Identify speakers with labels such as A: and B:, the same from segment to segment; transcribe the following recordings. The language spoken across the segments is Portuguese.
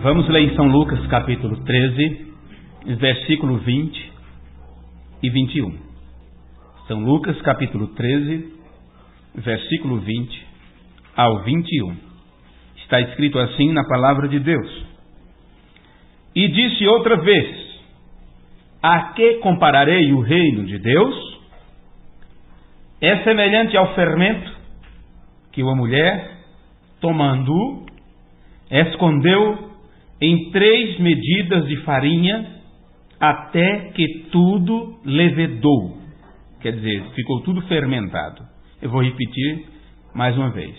A: Vamos ler em São Lucas capítulo 13, versículo 20 e 21. São Lucas capítulo 13, versículo 20 ao 21. Está escrito assim na palavra de Deus. E disse outra vez: a que compararei o reino de Deus? É semelhante ao fermento que uma mulher, tomando-o, escondeu em 3 medidas de farinha até que tudo levedou. Quer dizer, ficou tudo fermentado. Eu vou repetir mais uma vez.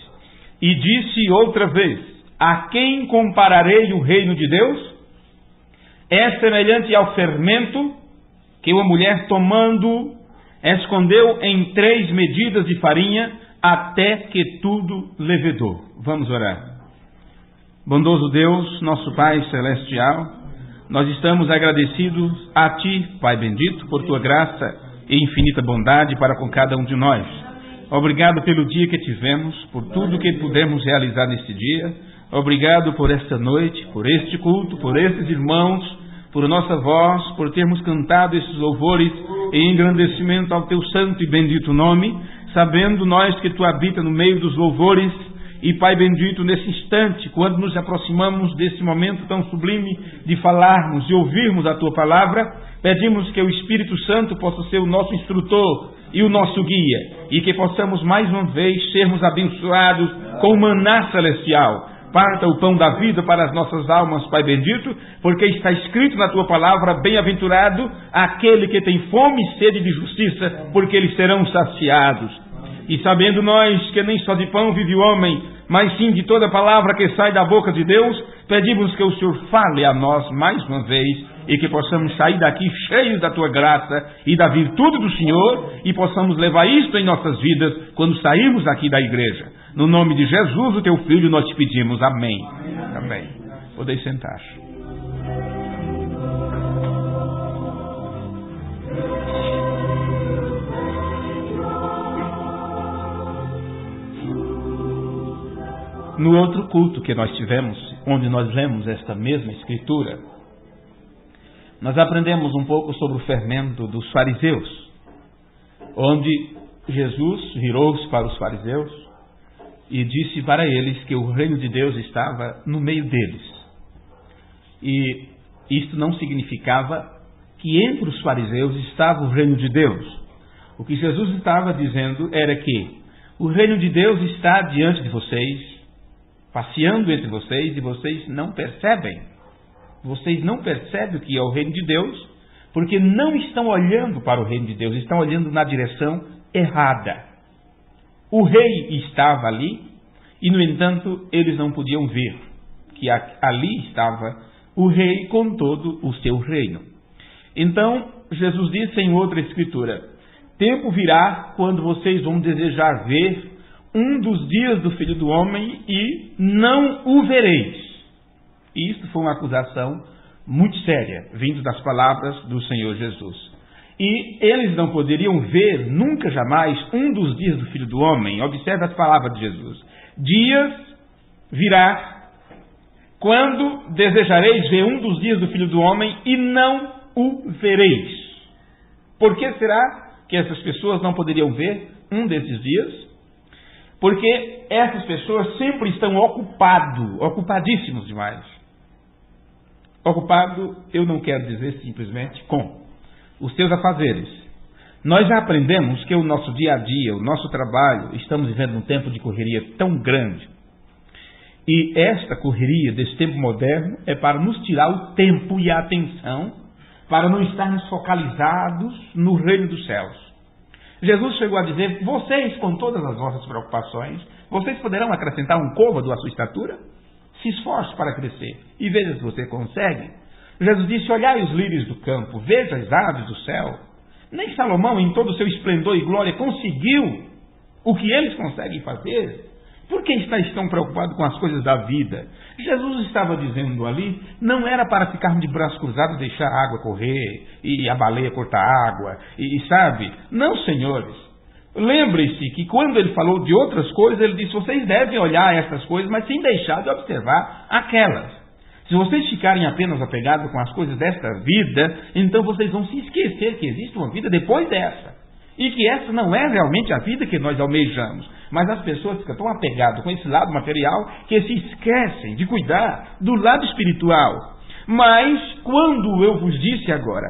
A: E disse outra vez: a quem compararei o reino de Deus? É semelhante ao fermento que uma mulher, tomando, escondeu em 3 medidas de farinha até que tudo levedou. Vamos orar. Bondoso Deus, nosso Pai Celestial, nós estamos agradecidos a Ti, Pai bendito, por Tua graça e infinita bondade para com cada um de nós. Obrigado pelo dia que tivemos, por tudo que pudemos realizar neste dia. Obrigado por esta noite, por este culto, por esses irmãos, por nossa voz, por termos cantado esses louvores em engrandecimento ao Teu santo e bendito nome, sabendo nós que Tu habita no meio dos louvores. E Pai bendito, nesse instante, quando nos aproximamos desse momento tão sublime de falarmos e ouvirmos a Tua palavra, pedimos que o Espírito Santo possa ser o nosso instrutor e o nosso guia, e que possamos mais uma vez sermos abençoados com o maná celestial. Parta o pão da vida para as nossas almas, Pai bendito, porque está escrito na Tua palavra: bem-aventurado aquele que tem fome e sede de justiça, porque eles serão saciados. E sabendo nós que nem só de pão vive o homem, mas sim de toda palavra que sai da boca de Deus, pedimos que o Senhor fale a nós mais uma vez e que possamos sair daqui cheios da Tua graça e da virtude do Senhor e possamos levar isto em nossas vidas quando sairmos daqui da igreja. No nome de Jesus, o Teu Filho, nós te pedimos. Amém. Amém. Podeis sentar. No outro culto que nós tivemos, onde nós lemos esta mesma escritura, nós aprendemos um pouco sobre o fermento dos fariseus, onde Jesus virou-se para os fariseus e disse para eles que o reino de Deus estava no meio deles. E isto não significava que entre os fariseus estava o reino de Deus. O que Jesus estava dizendo era que o reino de Deus está diante de vocês, passeando entre vocês, e vocês não percebem. Vocês não percebem o que é o reino de Deus, porque não estão olhando para o reino de Deus, estão olhando na direção errada. O rei estava ali, e no entanto, eles não podiam ver que ali estava o rei com todo o seu reino. Então, Jesus disse em outra escritura: tempo virá quando vocês vão desejar ver um dos dias do Filho do Homem e não o vereis. E isto foi uma acusação muito séria, vindo das palavras do Senhor Jesus. E eles não poderiam ver nunca jamais um dos dias do Filho do Homem. Observe as palavras de Jesus. Dias virá quando desejareis ver um dos dias do Filho do Homem e não o vereis. Por que será que essas pessoas não poderiam ver um desses dias? Porque essas pessoas sempre estão ocupadíssimos demais. Ocupado, eu não quero dizer simplesmente com os seus afazeres. Nós já aprendemos que o nosso dia a dia, o nosso trabalho, estamos vivendo um tempo de correria tão grande. E esta correria desse tempo moderno é para nos tirar o tempo e a atenção, para não estarmos focalizados no reino dos céus. Jesus chegou a dizer: vocês, com todas as vossas preocupações, vocês poderão acrescentar um côvado à sua estatura? Se esforce para crescer e veja se você consegue. Jesus disse: olhai os lírios do campo, veja as aves do céu. Nem Salomão, em todo o seu esplendor e glória, conseguiu o que eles conseguem fazer. Por que estáis tão preocupados com as coisas da vida? Jesus estava dizendo ali, não era para ficarmos de braços cruzados e deixar a água correr, e a baleia cortar água, e sabe? Não, senhores. Lembre-se que quando ele falou de outras coisas, ele disse, vocês devem olhar essas coisas, mas sem deixar de observar aquelas. Se vocês ficarem apenas apegados com as coisas desta vida, então vocês vão se esquecer que existe uma vida depois dessa. E que essa não é realmente a vida que nós almejamos. Mas as pessoas ficam tão apegadas com esse lado material que se esquecem de cuidar do lado espiritual. Mas quando eu vos disse agora,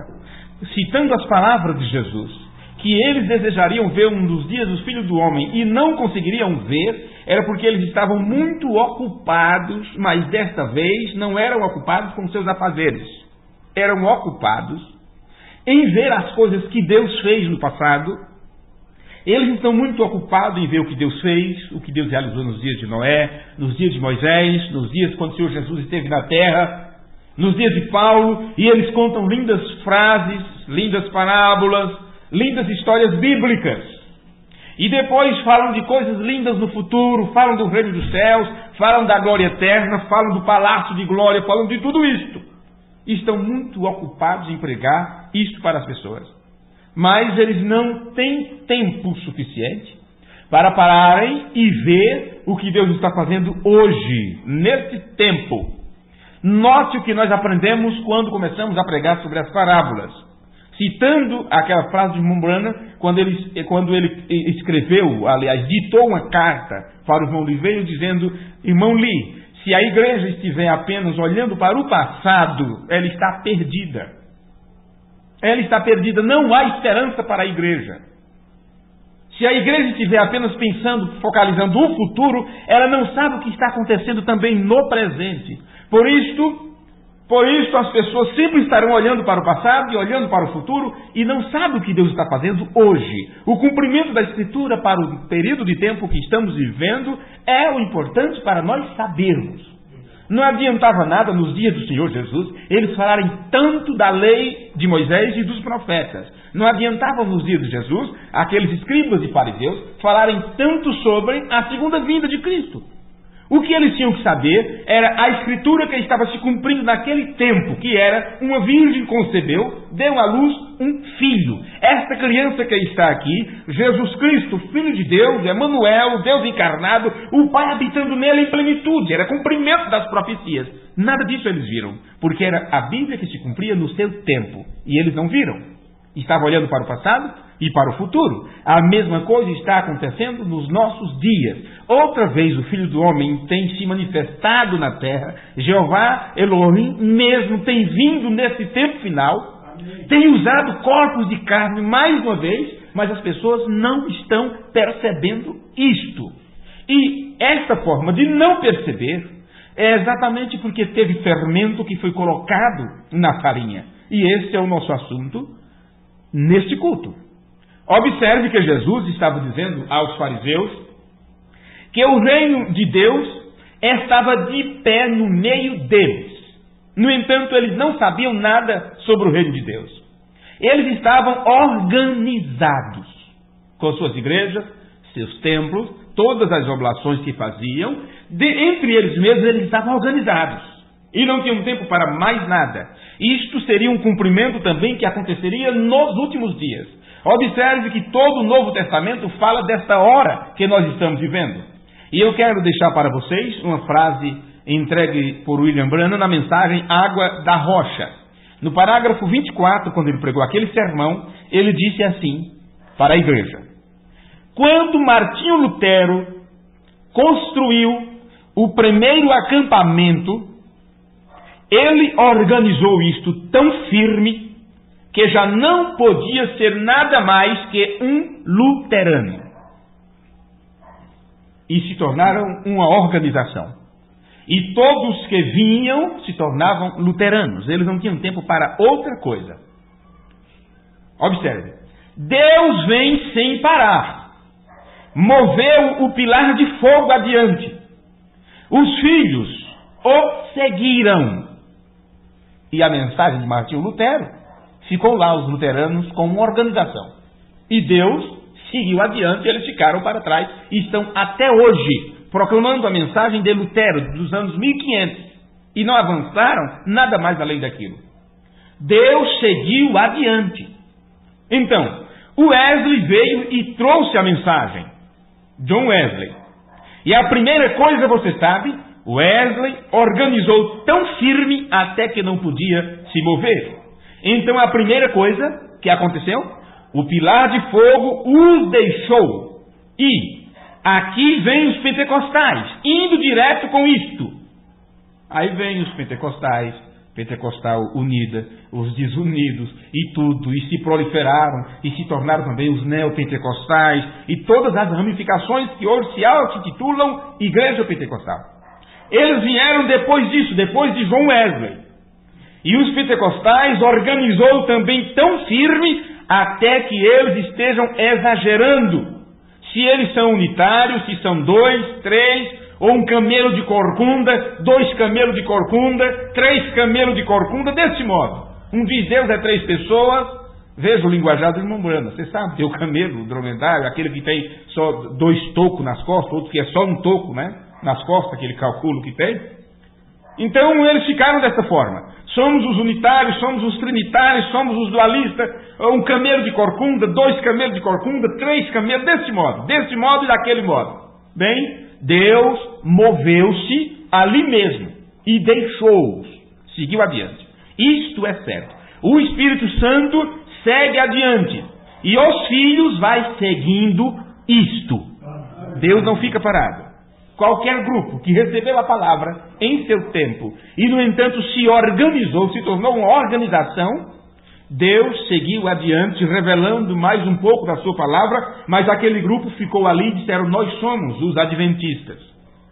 A: citando as palavras de Jesus, que eles desejariam ver um dos dias dos filhos do homem e não conseguiriam ver, era porque eles estavam muito ocupados, mas desta vez não eram ocupados com seus afazeres. Eram ocupados em ver as coisas que Deus fez no passado. Eles estão muito ocupados em ver o que Deus fez, o que Deus realizou nos dias de Noé, nos dias de Moisés, nos dias quando o Senhor Jesus esteve na terra, nos dias de Paulo, e eles contam lindas frases, lindas parábolas, lindas histórias bíblicas. E depois falam de coisas lindas no futuro, falam do reino dos céus, falam da glória eterna, falam do palácio de glória, falam de tudo isto. Estão muito ocupados em pregar isto para as pessoas. Mas eles não têm tempo suficiente para pararem e ver o que Deus está fazendo hoje, neste tempo. Note o que nós aprendemos quando começamos a pregar sobre as parábolas. Citando aquela frase de Mombrana, quando ele escreveu, aliás, ditou uma carta para o irmão Liveiro, dizendo: irmão Lee, se a igreja estiver apenas olhando para o passado, ela está perdida. Ela está perdida, não há esperança para a igreja. Se a igreja estiver apenas pensando, focalizando o futuro, ela não sabe o que está acontecendo também no presente. Por isto as pessoas sempre estarão olhando para o passado e olhando para o futuro e não sabem o que Deus está fazendo hoje. O cumprimento da Escritura para o período de tempo que estamos vivendo é o importante para nós sabermos. Não adiantava nada nos dias do Senhor Jesus eles falarem tanto da lei de Moisés e dos profetas. Não adiantava nos dias de Jesus aqueles escribas e fariseus falarem tanto sobre a segunda vinda de Cristo. O que eles tinham que saber era a escritura que estava se cumprindo naquele tempo, que era: uma virgem concebeu, deu à luz um filho. Esta criança que está aqui, Jesus Cristo, Filho de Deus, Emanuel, Deus encarnado, o Pai habitando nele em plenitude, era cumprimento das profecias. Nada disso eles viram, porque era a Bíblia que se cumpria no seu tempo, e eles não viram. Estavam olhando para o passado e para o futuro. A mesma coisa está acontecendo nos nossos dias. Outra vez o Filho do Homem tem se manifestado na terra. Jeová Elohim mesmo tem vindo nesse tempo final. Amém. Tem usado corpos de carne mais uma vez, mas as pessoas não estão percebendo isto. E esta forma de não perceber é exatamente porque teve fermento que foi colocado na farinha. E esse é o nosso assunto neste culto. Observe que Jesus estava dizendo aos fariseus que o reino de Deus estava de pé no meio deles. No entanto, eles não sabiam nada sobre o reino de Deus. Eles estavam organizados com suas igrejas, seus templos, todas as oblações que faziam. Entre eles mesmos, eles estavam organizados. E não tinham tempo para mais nada. Isto seria um cumprimento também que aconteceria nos últimos dias. Observe que todo o Novo Testamento fala desta hora que nós estamos vivendo. E eu quero deixar para vocês uma frase entregue por William Branham na mensagem Água da Rocha. No parágrafo 24, quando ele pregou aquele sermão, ele disse assim para a igreja: quando Martinho Lutero construiu o primeiro acampamento, ele organizou isto tão firme que já não podia ser nada mais que um luterano. E se tornaram uma organização. E todos que vinham se tornavam luteranos. Eles não tinham tempo para outra coisa. Observe. Deus vem sem parar. Moveu o pilar de fogo adiante. Os filhos o seguiram. E a mensagem de Martinho Lutero ficou lá, os luteranos, como uma organização. E Deus seguiu adiante, eles ficaram para trás e estão até hoje proclamando a mensagem de Lutero dos anos 1500 e não avançaram nada mais além daquilo. Deus seguiu adiante. Então, o Wesley veio e trouxe a mensagem. John Wesley. E a primeira coisa, você sabe, Wesley organizou tão firme até que não podia se mover. Então a primeira coisa que aconteceu, o pilar de fogo os deixou. E aqui vem os pentecostais, indo direto com isto. Aí vem os pentecostais, Pentecostal Unida, os desunidos e tudo, e se proliferaram e se tornaram também os neopentecostais e todas as ramificações que hoje se auto-intitulam Igreja Pentecostal. Eles vieram depois disso, depois de John Wesley. E os pentecostais organizou também tão firme até que eles estejam exagerando. Se eles são unitários, se são 2, 3... ou um camelo de corcunda, 2 camelos de corcunda, 3 camelos de corcunda, desse modo. Um diz Deus é 3 pessoas, veja o linguajar do irmão Brana, você sabe, tem o camelo, o dromedário, aquele que tem só 2 tocos nas costas, outro que é só um toco, né, nas costas, aquele cálculo que tem. Então eles ficaram dessa forma. Somos os unitários, somos os trinitários, somos os dualistas, um camelo de corcunda, 2 camelos de corcunda, 3 camelos, desse modo e daquele modo. Bem, Deus moveu-se ali mesmo e deixou-os, seguiu adiante. Isto é certo. O Espírito Santo segue adiante e os filhos vai seguindo isto. Deus não fica parado. Qualquer grupo que recebeu a palavra em seu tempo e, no entanto, se organizou, se tornou uma organização, Deus seguiu adiante, revelando mais um pouco da sua palavra, mas aquele grupo ficou ali e disseram, nós somos os adventistas.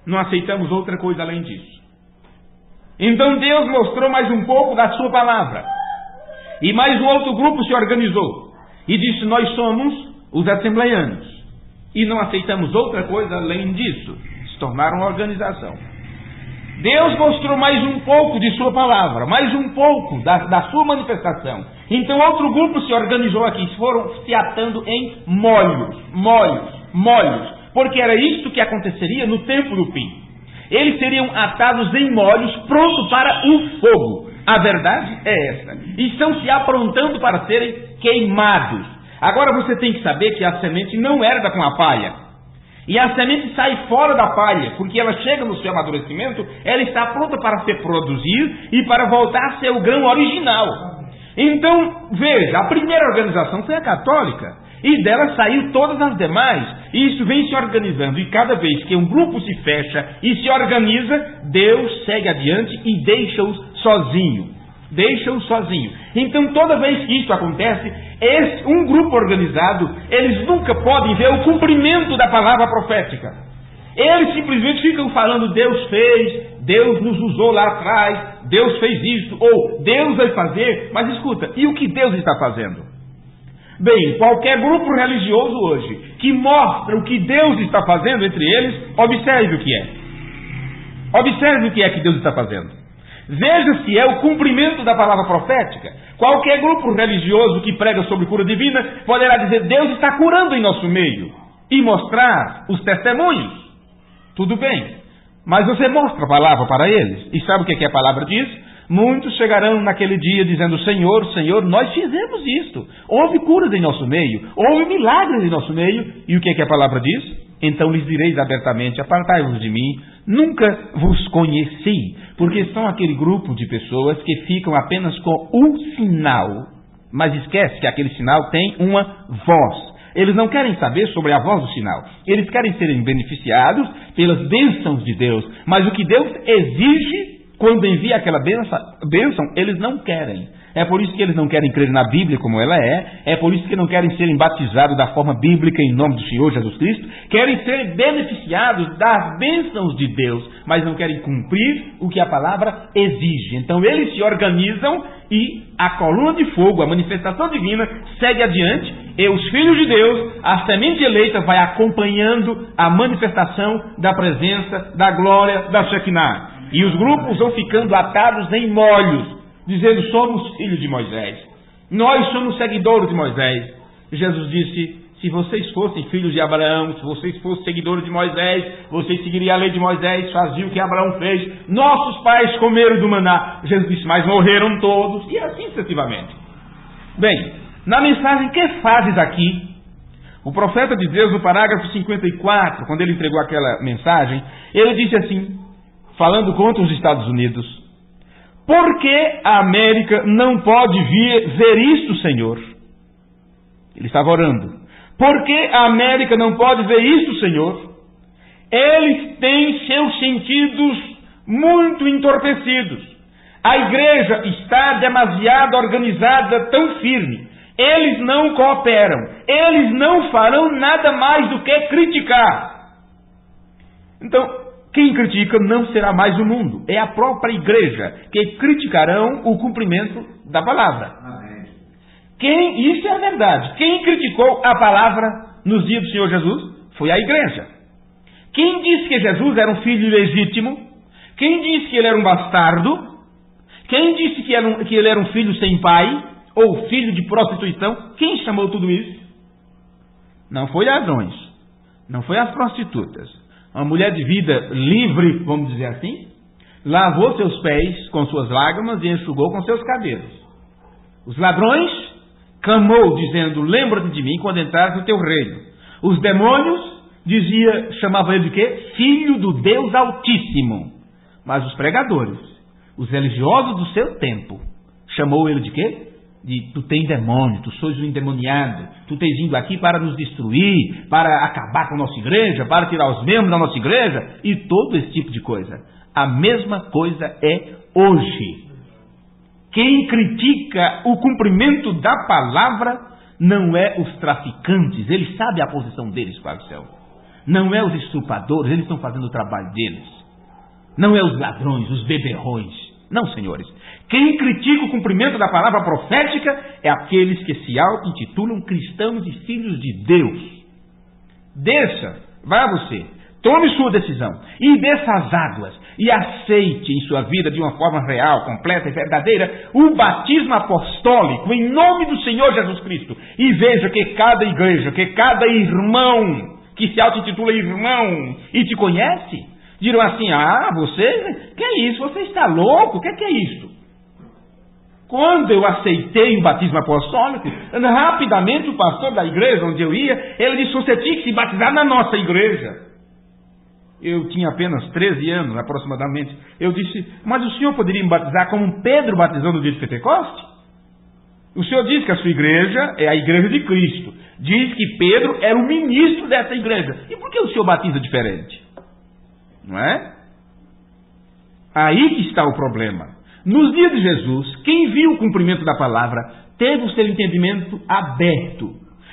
A: Não aceitamos outra coisa além disso. Então Deus mostrou mais um pouco da sua palavra. E mais um outro grupo se organizou e disse, nós somos os assembleianos. E não aceitamos outra coisa além disso. Se tornaram uma organização. Deus mostrou mais um pouco de sua palavra, mais um pouco da sua manifestação. Então outro grupo se organizou aqui, foram se atando em molhos, porque era isto que aconteceria no tempo do fim. Eles seriam atados em molhos, prontos para o fogo. A verdade é essa. E estão se aprontando para serem queimados. Agora você tem que saber que a semente não herda com a palha. E a semente sai fora da palha, porque ela chega no seu amadurecimento, ela está pronta para se produzir e para voltar a ser o grão original. Então, veja, a primeira organização foi a católica, e dela saiu todas as demais, e isso vem se organizando, e cada vez que um grupo se fecha e se organiza, Deus segue adiante e deixa-os sozinho. Então, toda vez que isso acontece, um grupo organizado, eles nunca podem ver o cumprimento da palavra profética. Eles simplesmente ficam falando, Deus fez, Deus nos usou lá atrás, Deus fez isso, ou Deus vai fazer. Mas escuta, e o que Deus está fazendo? Bem, qualquer grupo religioso hoje que mostra o que Deus está fazendo entre eles, observe o que é. Observe o que é que Deus está fazendo. Veja se é o cumprimento da palavra profética. Qualquer grupo religioso que prega sobre cura divina poderá dizer, Deus está curando em nosso meio, e mostrar os testemunhos. Tudo bem, mas você mostra a palavra para eles, e sabe o que a palavra diz? Muitos chegarão naquele dia dizendo, Senhor, Senhor, nós fizemos isto, houve curas em nosso meio, houve milagres em nosso meio, e o que a palavra diz? Então lhes direis abertamente, apartai-vos de mim, nunca vos conheci, porque são aquele grupo de pessoas que ficam apenas com um sinal, mas esquece que aquele sinal tem uma voz. Eles não querem saber sobre a voz do sinal, eles querem serem beneficiados pelas bênçãos de Deus, mas o que Deus exige quando envia aquela bênção, eles não querem. É por isso que eles não querem crer na Bíblia como ela é por isso que não querem serem batizados da forma bíblica em nome do Senhor Jesus Cristo, querem ser beneficiados das bênçãos de Deus, mas não querem cumprir o que a palavra exige. Então eles se organizam e a coluna de fogo, a manifestação divina, segue adiante, e os filhos de Deus, a semente eleita, vai acompanhando a manifestação da presença, da glória, da Shekinah. E os grupos vão ficando atados em molhos, dizendo, somos filhos de Moisés, nós somos seguidores de Moisés. Jesus disse, se vocês fossem filhos de Abraão, se vocês fossem seguidores de Moisés, vocês seguiriam a lei de Moisés, faziam o que Abraão fez, nossos pais comeram do maná. Jesus disse, mas morreram todos, e assim sucessivamente. Bem, na mensagem que fazes aqui, o profeta de Deus, no parágrafo 54, quando ele entregou aquela mensagem, ele disse assim, falando contra os Estados Unidos: por que a América não pode ver isto, Senhor? Ele estava orando. Por que a América não pode ver isto, Senhor? Eles têm seus sentidos muito entorpecidos. A igreja está demasiado organizada, tão firme. Eles não cooperam. Eles não farão nada mais do que criticar. Então, quem critica não será mais o mundo. É a própria igreja que criticarão o cumprimento da palavra. Isso é a verdade. Quem criticou a palavra nos dias do Senhor Jesus foi a igreja. Quem disse que Jesus era um filho ilegítimo? Quem disse que ele era um bastardo? Quem disse que ele era um filho sem pai? Ou filho de prostituição? Quem chamou tudo isso? Não foi ladrões. Não foi as prostitutas. Uma mulher de vida livre, vamos dizer assim, lavou seus pés com suas lágrimas e enxugou com seus cabelos. Os ladrões clamou dizendo: lembra-te de mim quando entrares no teu reino. Os demônios chamavam ele de quê? Filho do Deus Altíssimo. Mas os pregadores, os religiosos do seu tempo, chamou ele de quê? Tu tens demônio, tu sois um endemoniado, tu tens vindo aqui para nos destruir, para acabar com a nossa igreja, para tirar os membros da nossa igreja, e todo esse tipo de coisa. A mesma coisa é hoje. Quem critica o cumprimento da palavra não é os traficantes, eles sabem a posição deles para o céu. Não é os estupradores, eles estão fazendo o trabalho deles. Não é os ladrões, os beberrões. Não, senhores. Quem critica o cumprimento da palavra profética é aqueles que se auto-intitulam cristãos e filhos de Deus. Vá você, tome sua decisão e desça as águas e aceite em sua vida de uma forma real, completa e verdadeira o batismo apostólico em nome do Senhor Jesus Cristo. E veja que cada igreja, que cada irmão que se auto-intitula irmão e te conhece, dirão assim: você, que é isso? Você está louco? O que é isso? Quando eu aceitei o batismo apostólico, rapidamente o pastor da igreja onde eu ia, ele disse: você tinha que se batizar na nossa igreja. Eu tinha apenas 13 anos, aproximadamente. Eu disse: mas o senhor poderia me batizar como Pedro batizou no dia de Pentecoste? O senhor diz que a sua igreja é a igreja de Cristo. Diz que Pedro era o ministro dessa igreja. E por que o senhor batiza diferente? Não é? Aí que está o problema. Nos dias de Jesus, quem viu o cumprimento da palavra teve o seu entendimento aberto.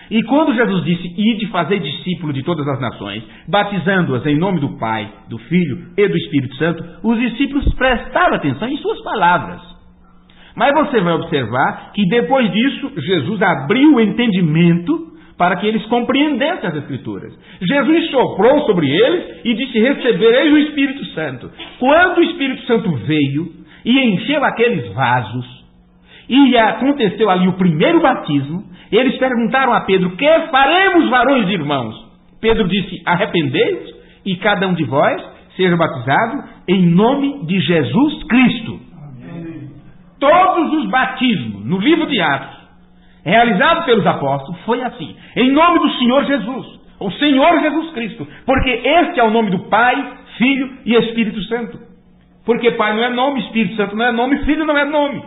A: E quando Jesus disse: ide fazer discípulo de todas as nações, batizando-as em nome do Pai, do Filho e do Espírito Santo, os discípulos prestaram atenção em suas palavras. Mas você vai observar que depois disso, Jesus abriu o entendimento para que eles compreendessem as Escrituras. Jesus soprou sobre eles e disse: recebereis o Espírito Santo. Quando o Espírito Santo veio e encheu aqueles vasos, e aconteceu ali o primeiro batismo, eles perguntaram a Pedro: que faremos, varões e irmãos? Pedro disse: arrependei-vos e cada um de vós seja batizado em nome de Jesus Cristo. Amém. Todos os batismos no livro de Atos realizado pelos apóstolos foi assim: em nome do Senhor Jesus, o Senhor Jesus Cristo, porque este é o nome do Pai, Filho e Espírito Santo. Porque Pai não é nome, Espírito Santo não é nome, Filho não é nome.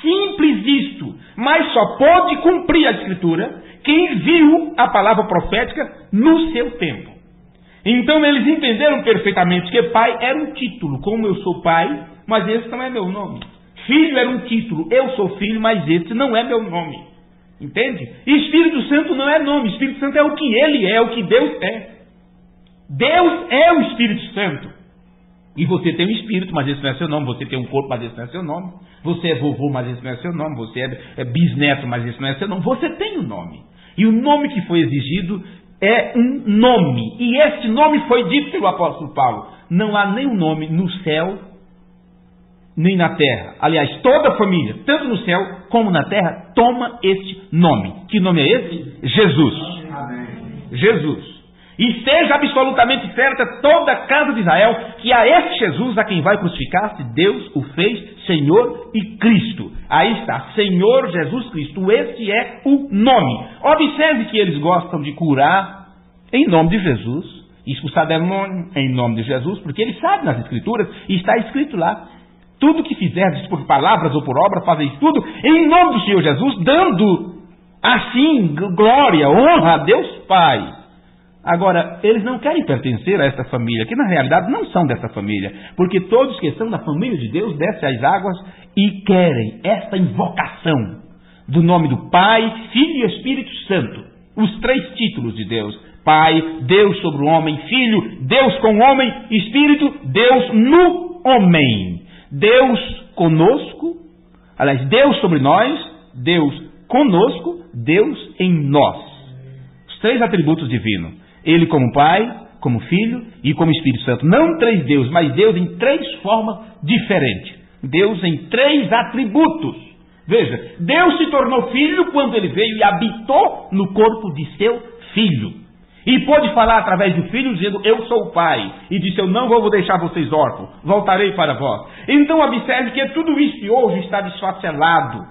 A: Simples isto. Mas só pode cumprir a Escritura quem viu a palavra profética no seu tempo. Então eles entenderam perfeitamente que Pai era um título, como eu sou Pai, mas esse não é meu nome. Filho era um título, eu sou filho, mas esse não é meu nome. Entende? E Espírito Santo não é nome, Espírito Santo é o que Ele é, o que Deus é. Deus é o Espírito Santo. E você tem um espírito, mas esse não é seu nome. Você tem um corpo, mas esse não é seu nome. Você é vovô, mas esse não é seu nome. Você é bisneto, mas esse não é seu nome. Você tem um nome. E o nome que foi exigido é um nome. E este nome foi dito pelo apóstolo Paulo: não há nenhum nome no céu, nem na terra. Aliás, toda a família, tanto no céu como na terra, toma este nome. Que nome é esse? Jesus. Amém. Jesus. E seja absolutamente certa toda a casa de Israel que a este Jesus a quem vai crucificar-se, Deus o fez Senhor e Cristo. Aí está, Senhor Jesus Cristo. Esse é o nome. Observe que eles gostam de curar em nome de Jesus, expulsar demônio em nome de Jesus, porque ele sabe nas Escrituras, e está escrito lá, tudo que fizerdes por palavras ou por obra, fazeis tudo em nome do Senhor Jesus, dando assim glória, honra a Deus Pai. Agora, eles não querem pertencer a esta família, que na realidade não são dessa família, porque todos que são da família de Deus descem às águas e querem esta invocação do nome do Pai, Filho e Espírito Santo, os três títulos de Deus: Pai, Deus sobre o homem; Filho, Deus com o homem; Espírito, Deus no homem. Deus conosco, aliás, Deus sobre nós, Deus conosco, Deus em nós. Os três atributos divinos: Ele como Pai, como Filho e como Espírito Santo. Não três deuses, mas Deus em três formas diferentes. Deus em três atributos. Veja, Deus se tornou filho quando ele veio e habitou no corpo de seu filho. E pôde falar através do filho, dizendo: eu sou o Pai. E disse: eu não vou deixar vocês órfãos, voltarei para vós. Então observe que tudo isso hoje está desfacelado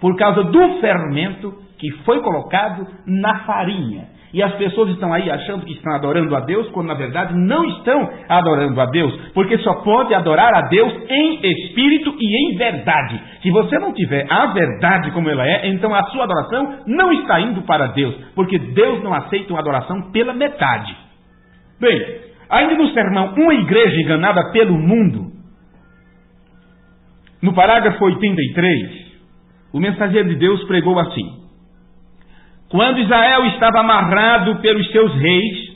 A: por causa do fermento que foi colocado na farinha. E as pessoas estão aí achando que estão adorando a Deus, quando na verdade não estão adorando a Deus, porque só pode adorar a Deus em espírito e em verdade. Se você não tiver a verdade como ela é, então a sua adoração não está indo para Deus, porque Deus não aceita uma adoração pela metade. Bem, ainda no sermão Uma Igreja Enganada pelo Mundo, no parágrafo 83, o mensageiro de Deus pregou assim: quando Israel estava amarrado pelos seus reis,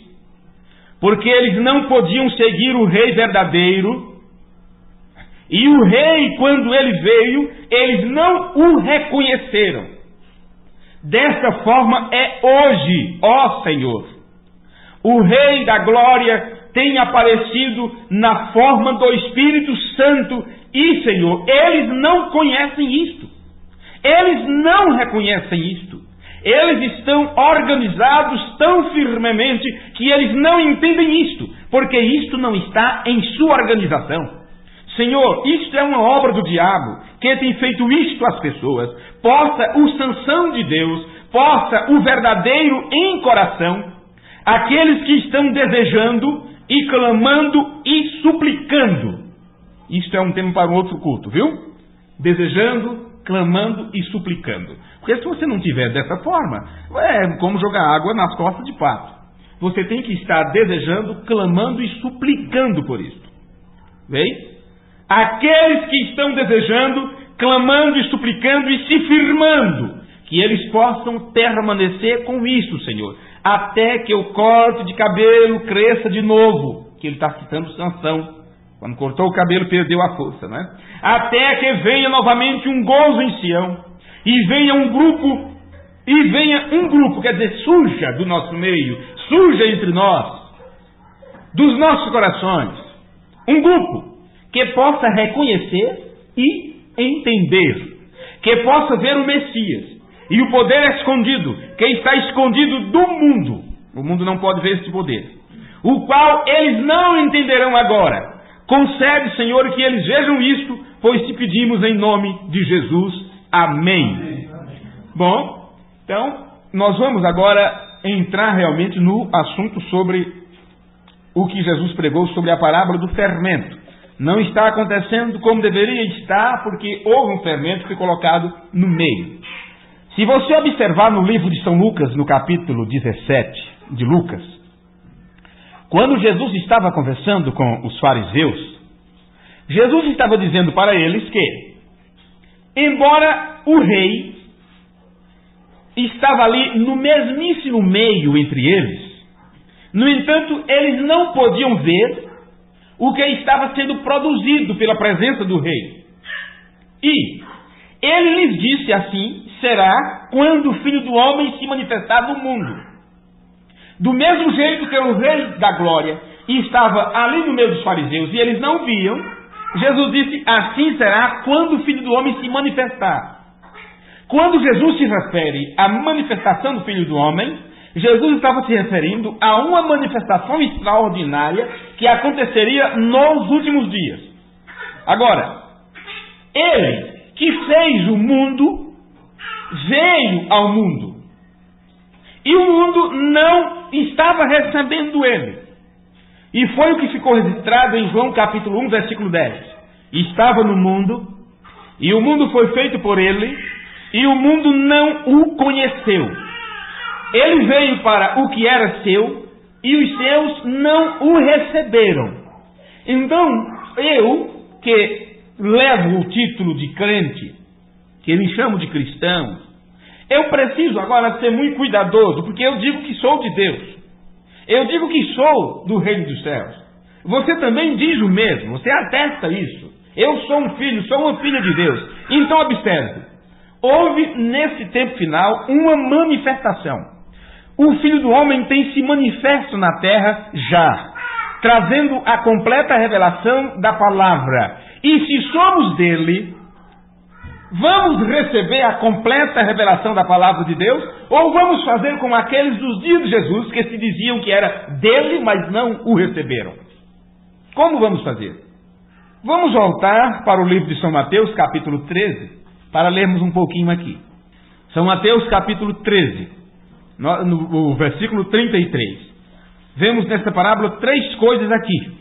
A: porque eles não podiam seguir o rei verdadeiro, e o rei, quando ele veio, eles não o reconheceram. Dessa forma é hoje, ó Senhor. O Rei da Glória tem aparecido na forma do Espírito Santo, e Senhor, eles não conhecem isto. Eles não reconhecem isto. Eles estão organizados tão firmemente que eles não entendem isto, porque isto não está em sua organização. Senhor, isto é uma obra do diabo, que tem feito isto às pessoas. Possa o Sansão de Deus, possa o verdadeiro em coração, aqueles que estão desejando e clamando e suplicando. Isto é um tema para um outro culto, viu? Desejando, clamando e suplicando. Porque se você não tiver dessa forma, é como jogar água nas costas de pato. Você tem que estar desejando, clamando e suplicando por isso. Vem? Aqueles que estão desejando, clamando e suplicando e se firmando, que eles possam permanecer com isso, Senhor, até que o corte de cabelo cresça de novo, que ele está citando Sansão. Quando cortou o cabelo, perdeu a força, né? Até que venha novamente um gozo em Sião, e venha um grupo, quer dizer, surja do nosso meio, surja entre nós, dos nossos corações, um grupo que possa reconhecer e entender, que possa ver o Messias, e o poder escondido, que está escondido do mundo. O mundo não pode ver esse poder, o qual eles não entenderão agora. Concede, Senhor, que eles vejam isto, pois te pedimos em nome de Jesus. Amém. Bom, então, nós vamos agora entrar realmente no assunto sobre o que Jesus pregou sobre a parábola do fermento. Não está acontecendo como deveria estar, porque houve um fermento que foi colocado no meio. Se você observar no livro de São Lucas, no capítulo 17 de Lucas, quando Jesus estava conversando com os fariseus, Jesus estava dizendo para eles que, embora o rei estava ali no mesmíssimo meio entre eles, no entanto, eles não podiam ver o que estava sendo produzido pela presença do rei. E ele lhes disse assim: será quando o Filho do Homem se manifestar no mundo. Do mesmo jeito que o Rei da Glória estava ali no meio dos fariseus e eles não viam, Jesus disse: assim será quando o Filho do Homem se manifestar. Quando Jesus se refere à manifestação do Filho do Homem, Jesus estava se referindo a uma manifestação extraordinária que aconteceria nos últimos dias. Agora, ele que fez o mundo, veio ao mundo. E o mundo não estava recebendo ele. E foi o que ficou registrado em João capítulo 1, versículo 10. Estava no mundo, e o mundo foi feito por ele, e o mundo não o conheceu. Ele veio para o que era seu, e os seus não o receberam. Então, eu, que levo o título de crente, que me chamo de cristão, eu preciso agora ser muito cuidadoso, porque eu digo que sou de Deus. Eu digo que sou do reino dos céus. Você também diz o mesmo, você atesta isso. Eu sou um filho, sou uma filha de Deus. Então observe, houve nesse tempo final uma manifestação. O Filho do Homem tem se manifesto na terra já, trazendo a completa revelação da palavra. E se somos dele, vamos receber a completa revelação da palavra de Deus, ou vamos fazer como aqueles dos dias de Jesus, que se diziam que era dele, mas não o receberam? Como vamos fazer? Vamos voltar para o livro de São Mateus, capítulo 13, para lermos um pouquinho aqui. São Mateus, capítulo 13, no versículo 33. Vemos nesta parábola 3 coisas aqui.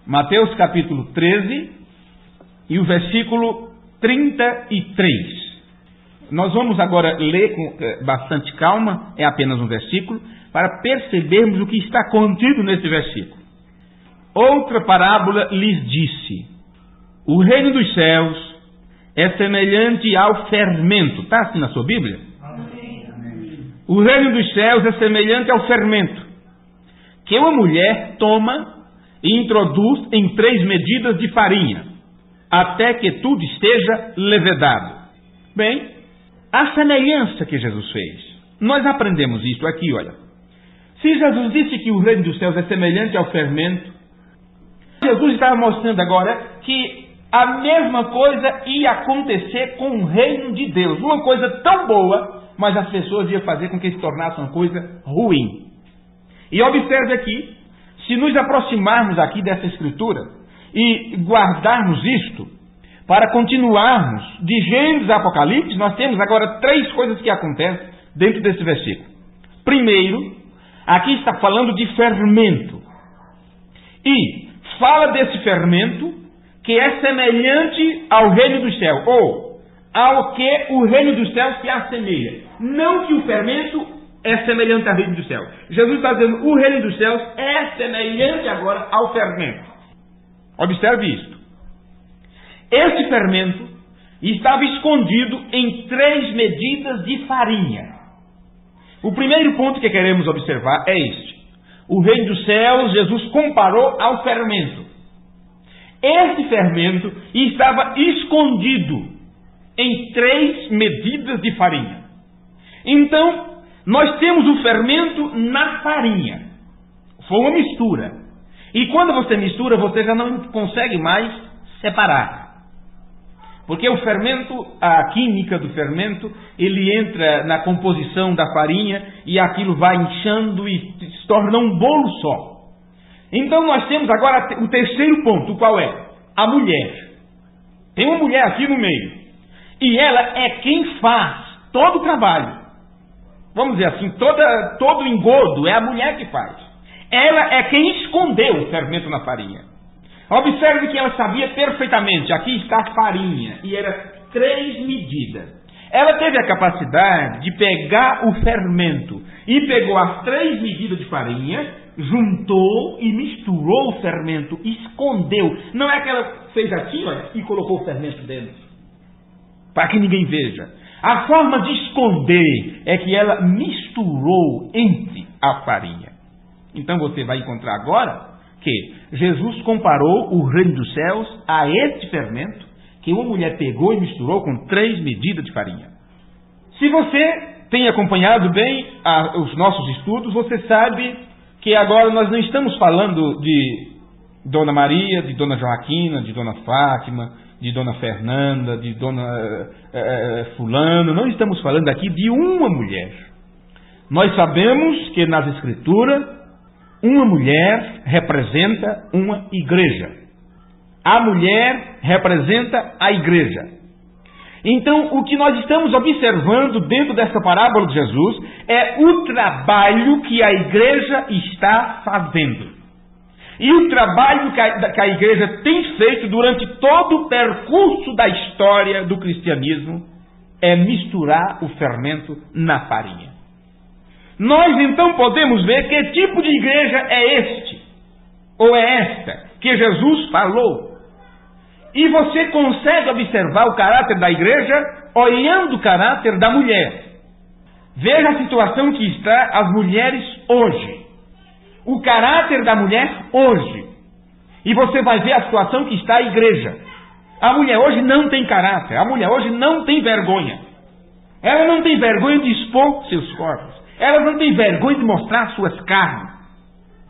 A: Mateus, capítulo 13, e o versículo 33. Nós vamos agora ler com bastante calma, é apenas um versículo, para percebermos o que está contido nesse versículo. Outra parábola lhes disse: o reino dos céus é semelhante ao fermento. Está assim na sua Bíblia? Amém. O reino dos céus é semelhante ao fermento, que uma mulher toma e introduz em 3 medidas de farinha, até que tudo esteja levedado. Bem, a semelhança que Jesus fez, nós aprendemos isso aqui, olha. Se Jesus disse que o reino dos céus é semelhante ao fermento, Jesus estava mostrando agora que a mesma coisa ia acontecer com o reino de Deus. Uma coisa tão boa, mas as pessoas iam fazer com que se tornasse uma coisa ruim. E observe aqui, se nos aproximarmos aqui dessa escritura e guardarmos isto, para continuarmos de Gênesis a Apocalipse, nós temos agora 3 coisas que acontecem dentro desse versículo. Primeiro, aqui está falando de fermento. E fala desse fermento que é semelhante ao reino dos céus, ou ao que o reino dos céus se assemelha. Não que o fermento é semelhante ao reino dos céus. Jesus está dizendo, o reino dos céus é semelhante agora ao fermento. Observe isto. Esse fermento estava escondido em 3 medidas de farinha. O primeiro ponto que queremos observar é este. O reino dos céus, Jesus comparou ao fermento. Esse fermento estava escondido em 3 medidas de farinha. Então, nós temos o fermento na farinha. Foi uma mistura. E quando você mistura, você já não consegue mais separar. Porque o fermento, a química do fermento, ele entra na composição da farinha e aquilo vai inchando e se torna um bolo só. Então nós temos agora o terceiro ponto, qual é? A mulher. Tem uma mulher aqui no meio. E ela é quem faz todo o trabalho. Vamos dizer assim, todo o engodo é a mulher que faz. Ela é quem escondeu o fermento na farinha. Observe que ela sabia perfeitamente, aqui está a farinha, e era 3 medidas. Ela teve a capacidade de pegar o fermento, e pegou as 3 medidas de farinha, juntou e misturou o fermento, escondeu. Não é que ela fez assim, olha, e colocou o fermento dentro, para que ninguém veja. A forma de esconder é que ela misturou entre a farinha. Então você vai encontrar agora que Jesus comparou o reino dos céus a este fermento que uma mulher pegou e misturou com 3 medidas de farinha. Se você tem acompanhado bem os nossos estudos, você sabe que agora nós não estamos falando de Dona Maria, de Dona Joaquina, de Dona Fátima, de Dona Fernanda, de Dona Fulano. Não estamos falando aqui de uma mulher. Nós sabemos que nas Escrituras uma mulher representa uma igreja. A mulher representa a igreja. Então, o que nós estamos observando dentro dessa parábola de Jesus é o trabalho que a igreja está fazendo. E o trabalho que a igreja tem feito durante todo o percurso da história do cristianismo é misturar o fermento na farinha. Nós então podemos ver que tipo de igreja é este, ou é esta, que Jesus falou. E você consegue observar o caráter da igreja olhando o caráter da mulher. Veja a situação que está as mulheres hoje. O caráter da mulher hoje. E você vai ver a situação que está a igreja. A mulher hoje não tem caráter. A mulher hoje não tem vergonha. Ela não tem vergonha de expor seus corpos. Ela não tem vergonha de mostrar suas carnes.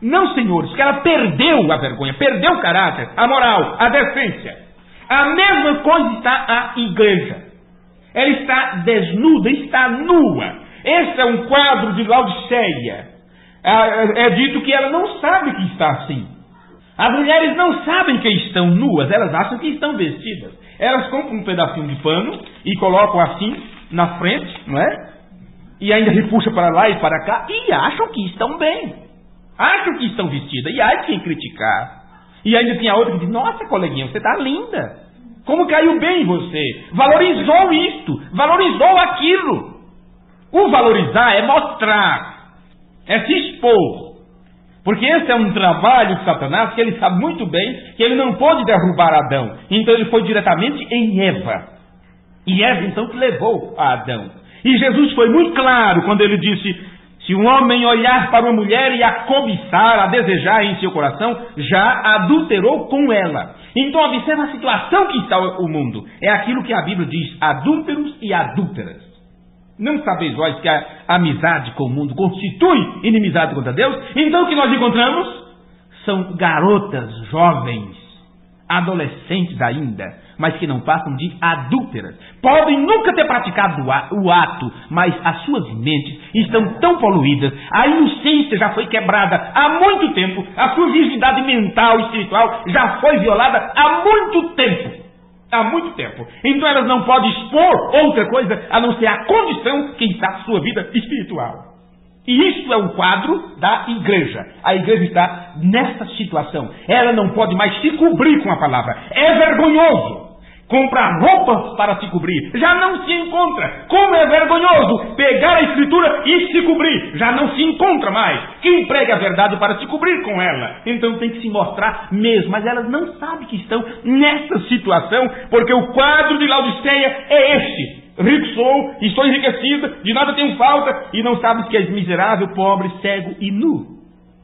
A: Não, senhores, que ela perdeu a vergonha, perdeu o caráter, a moral, a decência. A mesma coisa está a igreja. Ela está desnuda, está nua. Esse é um quadro de Laodiceia. É dito que ela não sabe que está assim. As mulheres não sabem que estão nuas, elas acham que estão vestidas. Elas compram um pedacinho de pano e colocam assim na frente, não é? E ainda repuxam para lá e para cá e acham que estão bem. Acham que estão vestidas. E há quem criticar. E ainda tinha outra que diz, nossa, coleguinha, você está linda. Como caiu bem em você. Valorizou isto, valorizou aquilo. O valorizar é mostrar, é se expor. Porque esse é um trabalho de Satanás que ele sabe muito bem que ele não pode derrubar Adão. Então ele foi diretamente em Eva. E Eva então que levou a Adão. E Jesus foi muito claro quando ele disse, se um homem olhar para uma mulher e a cobiçar, a desejar em seu coração, já adulterou com ela. Então observa a situação que está o mundo. É aquilo que a Bíblia diz, adúlteros e adúlteras. Não sabeis vós que a amizade com o mundo constitui inimizade contra Deus? Então o que nós encontramos? São garotas jovens, adolescentes ainda, mas que não passam de adúlteras. Podem nunca ter praticado o ato, mas as suas mentes estão tão poluídas, a inocência já foi quebrada há muito tempo, a sua virgindade mental e espiritual já foi violada há muito tempo. Há muito tempo. Então elas não podem expor outra coisa a não ser a condição que está a sua vida espiritual. E isso é um quadro da igreja. A igreja está nessa situação. Ela não pode mais se cobrir com a palavra. É vergonhoso comprar roupas para se cobrir. Já não se encontra. Como é vergonhoso pegar a escritura e se cobrir. Já não se encontra mais. Quem prega a verdade para se cobrir com ela. Então tem que se mostrar mesmo. Mas elas não sabem que estão nessa situação, porque o quadro de Laodiceia é este. Rico sou, estou enriquecida, de nada tenho falta, e não sabes que és miserável, pobre, cego e nu.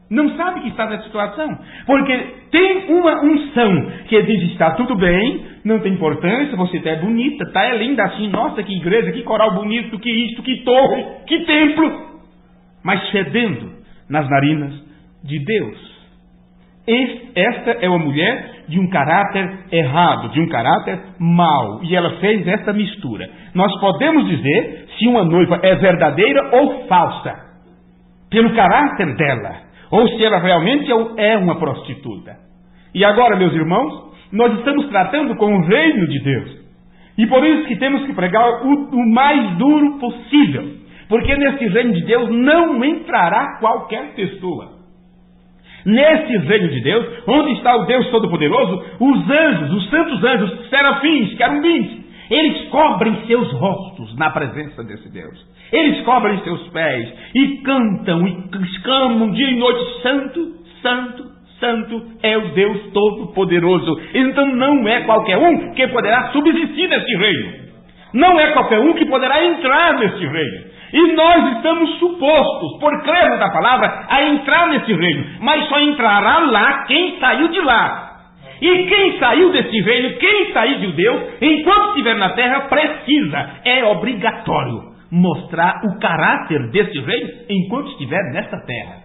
A: Não sabe que está nessa situação, porque tem uma unção que diz, está tudo bem, não tem importância, você está bonita, está linda assim, nossa, que igreja, que coral bonito, que isto, que torre, que templo, mas fedendo nas narinas de Deus. Esta é uma mulher de um caráter errado, de um caráter mau. E ela fez essa mistura. Nós podemos dizer se uma noiva é verdadeira ou falsa, pelo caráter dela, ou se ela realmente é uma prostituta. E agora, meus irmãos, nós estamos tratando com o reino de Deus. E por isso que temos que pregar o mais duro possível. Porque nesse reino de Deus não entrará qualquer pessoa. Nesse reino de Deus, onde está o Deus Todo-Poderoso, os anjos, os santos anjos, serafins, querubins, eles cobrem seus rostos na presença desse Deus. Eles cobrem seus pés e cantam e exclamam dia e noite, santo, santo, santo é o Deus Todo-Poderoso. Então não é qualquer um que poderá subsistir nesse reino. Não é qualquer um que poderá entrar nesse reino. E nós estamos supostos, por crermos da palavra, a entrar nesse reino. Mas só entrará lá quem saiu de lá. E quem saiu desse reino, quem saiu de Deus, enquanto estiver na terra, precisa, é obrigatório, mostrar o caráter desse reino enquanto estiver nessa terra.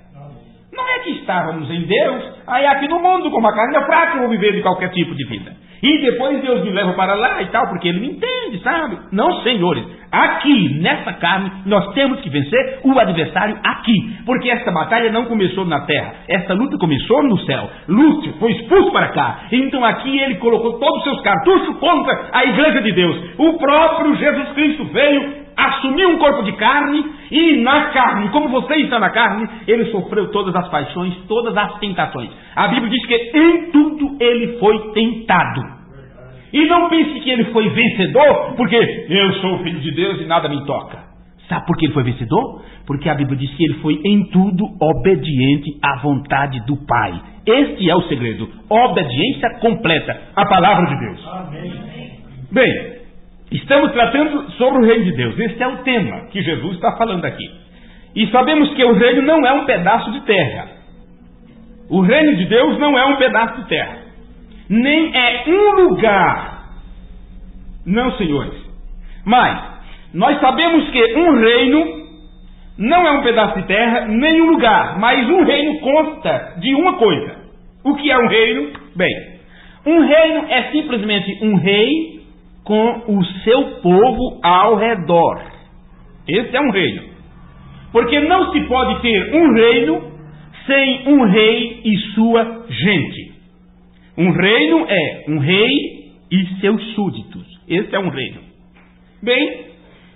A: Não é que estávamos em Deus, aí aqui no mundo, como a carne é fraca, eu vou viver de qualquer tipo de vida. e depois Deus me leva para lá e tal, porque Ele me entende, sabe? Não, senhores, aqui, nessa carne, nós temos que vencer o adversário aqui, porque essa batalha não começou na terra, essa luta começou no céu. Lúcio foi expulso para cá, então aqui ele colocou todos os seus cartuchos contra a igreja de Deus. O próprio Jesus Cristo veio, assumiu um corpo de carne, e na carne, como você está na carne, ele sofreu todas as paixões, todas as tentações. A Bíblia diz que em tudo ele foi tentado. E não pense que ele foi vencedor, porque eu sou o Filho de Deus e nada me toca. Sabe por que ele foi vencedor? Porque a Bíblia diz que ele foi em tudo obediente à vontade do Pai. Este é o segredo, obediência completa à palavra de Deus. Amém. Bem, estamos tratando sobre o reino de Deus. Este é o tema que Jesus está falando aqui. E sabemos que o reino não é um pedaço de terra. O reino de Deus não é um pedaço de terra. Nem é um lugar. Não, senhores. Mas nós sabemos que um reino não é um pedaço de terra, nem um lugar. Mas um reino consta de uma coisa. O que é um reino? Bem, um reino é simplesmente um rei com o seu povo ao redor. Esse é um reino. Porque não se pode ter um reino sem um rei e sua gente. Um reino é um rei e seus súditos. Esse é um reino. Bem,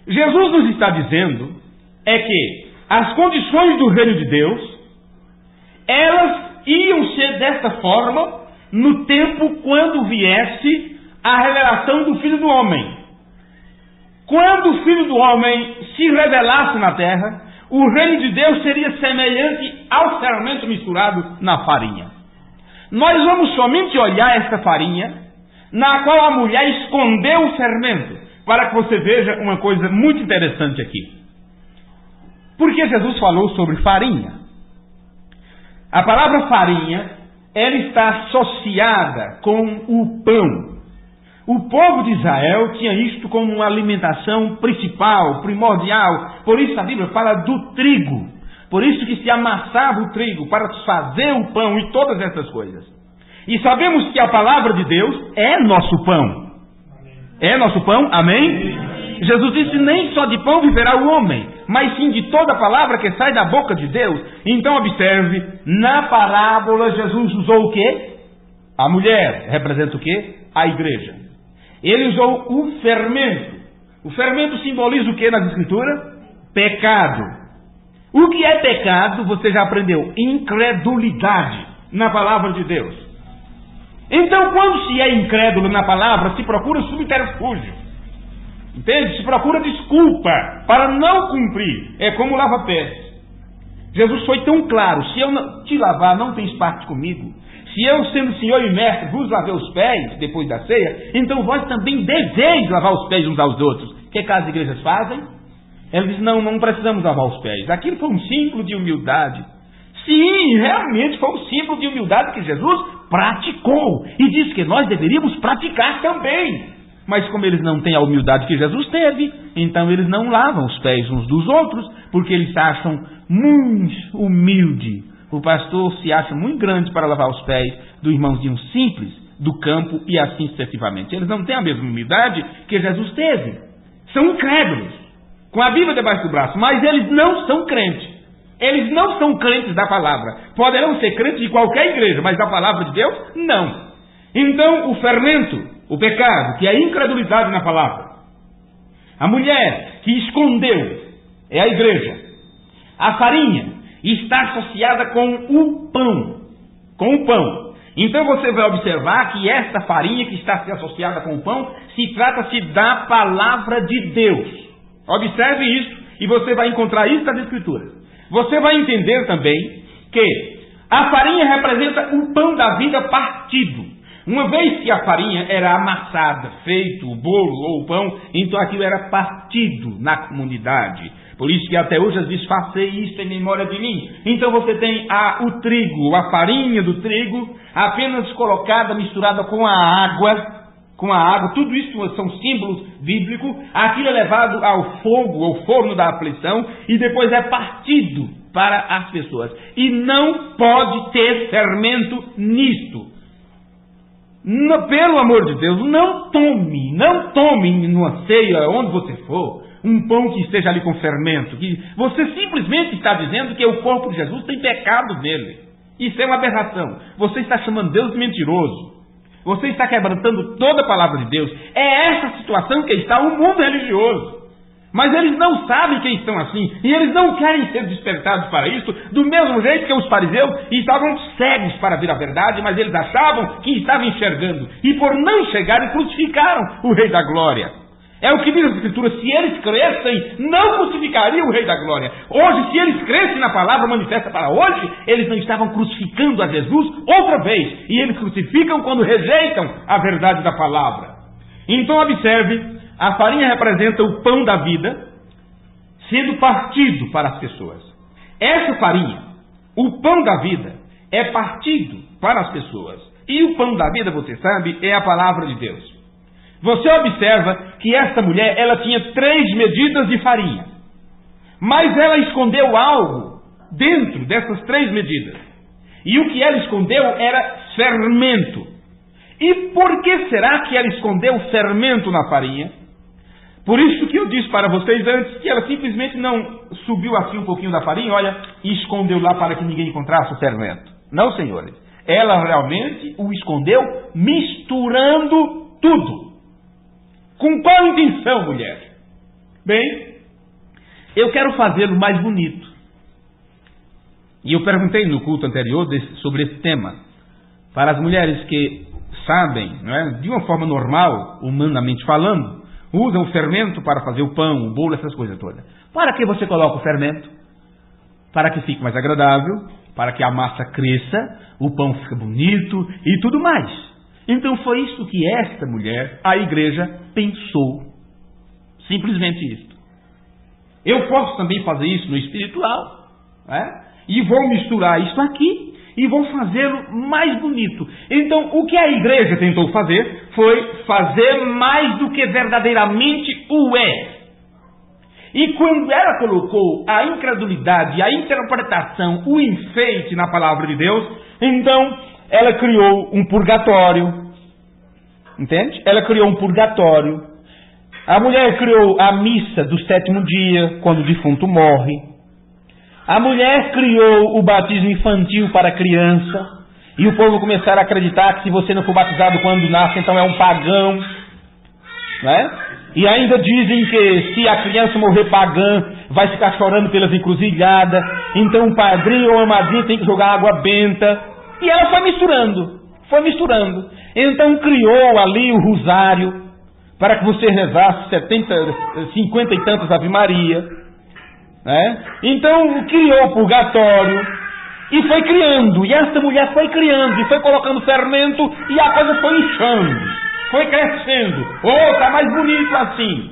A: Jesus nos está dizendo é que as condições do reino de Deus, elas iam ser desta forma no tempo quando viesse a revelação do Filho do Homem. Quando o Filho do Homem se revelasse na terra, o reino de Deus seria semelhante ao fermento misturado na farinha. Nós vamos somente olhar esta farinha, na qual a mulher escondeu o fermento, para que você veja uma coisa muito interessante aqui. Porque Jesus falou sobre farinha? A palavra farinha, ela está associada com o pão. O povo de Israel tinha isto como uma alimentação principal, primordial. Por isso a Bíblia fala do trigo. Por isso que se amassava o trigo para fazer o pão e todas essas coisas. E sabemos que a palavra de Deus é nosso pão. É nosso pão? Amém? Jesus disse, nem só de pão viverá o homem, mas sim de toda palavra que sai da boca de Deus. Então observe, na parábola Jesus usou o quê? A mulher representa o quê? A igreja. Ele usou o fermento. O fermento simboliza o que nas escrituras? Pecado. O que é pecado, você já aprendeu? Incredulidade na palavra de Deus. Então, quando se é incrédulo na palavra, se procura subterfúgio. Entende? Se procura desculpa para não cumprir. É como lava-pés. Jesus foi tão claro, se eu não te lavar, não tens parte comigo. Se eu, sendo Senhor e Mestre, vos lavei os pés depois da ceia, então vós também deveis lavar os pés uns aos outros. O que as igrejas fazem? Ela diz, não precisamos lavar os pés. Aquilo foi um símbolo de humildade. Sim, realmente foi um símbolo de humildade que Jesus praticou. E diz que nós deveríamos praticar também. Mas como eles não têm a humildade que Jesus teve, então eles não lavam os pés uns dos outros, porque eles se acham muito humildes. O pastor se acha muito grande para lavar os pés do irmãozinho simples do campo e assim sucessivamente. Eles não têm a mesma humildade que Jesus teve. São incrédulos, com a Bíblia debaixo do braço, mas eles não são crentes. Eles não são crentes da palavra. Poderão ser crentes de qualquer igreja, mas da palavra de Deus, não. Então, o fermento, o pecado, que é a incredulidade na palavra. A mulher que escondeu é a igreja. A farinha está associada com o pão. Com o pão. Então você vai observar que esta farinha que está associada com o pão, se trata-se da palavra de Deus. Observe isso e você vai encontrar isso nas Escrituras. Você vai entender também que a farinha representa o pão da vida partido. Uma vez que a farinha era amassada, feito o bolo ou o pão, então aquilo era partido na comunidade. Por isso que até hoje diz, façei isto em memória de mim. Então você tem o trigo, a farinha do trigo, apenas colocada, misturada com a água, tudo isso são símbolos bíblicos. Aquilo é levado ao fogo, ao forno da aflição, e depois é partido para as pessoas. E não pode ter fermento nisto. Pelo amor de Deus, não tome numa ceia, onde você for, um pão que esteja ali com fermento. Que você simplesmente está dizendo que o corpo de Jesus tem pecado nele. Isso é uma aberração. Você está chamando Deus de mentiroso. Você está quebrantando toda a palavra de Deus. É essa situação que está o mundo religioso. Mas eles não sabem que estão assim. E eles não querem ser despertados para isso. Do mesmo jeito que os fariseus estavam cegos para ver a verdade. Mas eles achavam que estavam enxergando. E por não enxergarem, crucificaram o Rei da Glória. É o que diz a Escritura: se eles crescem, não crucificariam o Rei da Glória. Hoje, se eles crescem na palavra manifesta para hoje, eles não estavam crucificando a Jesus outra vez. E eles crucificam quando rejeitam a verdade da palavra. Então observe, a farinha representa o pão da vida, sendo partido para as pessoas. Essa farinha, o pão da vida, é partido para as pessoas. E o pão da vida, você sabe, é a palavra de Deus. Você observa que esta mulher, ela tinha 3 medidas de farinha. Mas ela escondeu algo dentro dessas 3 medidas. E o que ela escondeu era fermento. E por que será que ela escondeu fermento na farinha? Por isso que eu disse para vocês antes que ela simplesmente não subiu assim um pouquinho da farinha, olha, e escondeu lá para que ninguém encontrasse o fermento. Não, senhores. Ela realmente o escondeu misturando tudo. Com qual intenção, mulher? Bem, eu quero fazê-lo mais bonito. E eu perguntei no culto anterior sobre esse tema. Para as mulheres que sabem, não é, de uma forma normal, humanamente falando, usam o fermento para fazer o pão, o bolo, essas coisas todas. Para que você coloca o fermento? Para que fique mais agradável, para que a massa cresça, o pão fique bonito e tudo mais. Então foi isso que esta mulher, a igreja, pensou. Simplesmente isso. Eu posso também fazer isso no espiritual, né? E vou misturar isso aqui e vou fazê-lo mais bonito. Então o que a igreja tentou fazer foi fazer mais do que verdadeiramente o é. E quando ela colocou a incredulidade, a interpretação, o enfeite na palavra de Deus, então ela criou um purgatório. Entende? Ela criou um purgatório. A mulher criou a missa do 7º dia, quando o defunto morre. A mulher criou o batismo infantil para criança. E o povo começaram a acreditar que se você não for batizado quando nasce, então é um pagão. Né? E ainda dizem que se a criança morrer pagã, vai ficar chorando pelas encruzilhadas. Então o padrinho ou a madrinha tem que jogar água benta. E ela foi misturando. Então criou ali o rosário para que você rezasse 50 e tantas Ave Maria, né? Então criou o purgatório e foi criando. E esta mulher foi criando e foi colocando fermento e a coisa foi inchando, foi crescendo. Está mais bonito assim.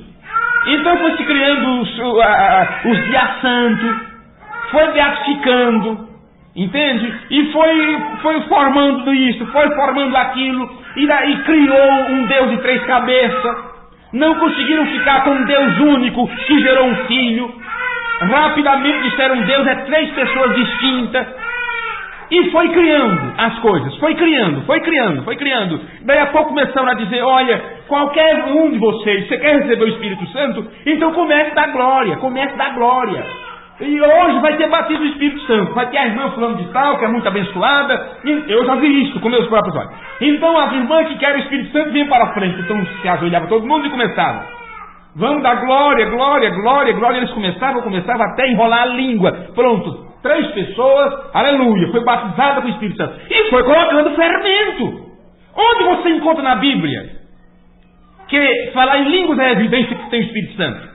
A: Então foi se criando os dias santos, foi beatificando. Entende? E foi formando isso, foi formando aquilo, e daí criou um Deus de 3 cabeças. Não conseguiram ficar com um Deus único que gerou um filho. Rapidamente disseram: Deus é 3 pessoas distintas. E foi criando as coisas, foi criando. Daí a pouco começaram a dizer: olha, qualquer um de vocês, você quer receber o Espírito Santo? Então comece da glória. E hoje vai ter batismo do Espírito Santo. Vai ter a irmã fulano de tal, que é muito abençoada. Eu já vi isso com meus próprios olhos. Então as irmãs que querem o Espírito Santo vinham para a frente. Então se ajoelhava todo mundo e começavam: vamos dar glória. Eles começavam até enrolar a língua. Pronto, 3 pessoas, aleluia, foi batizada com o Espírito Santo. E foi colocando fermento. Onde você encontra na Bíblia que falar em línguas é evidência que tem o Espírito Santo?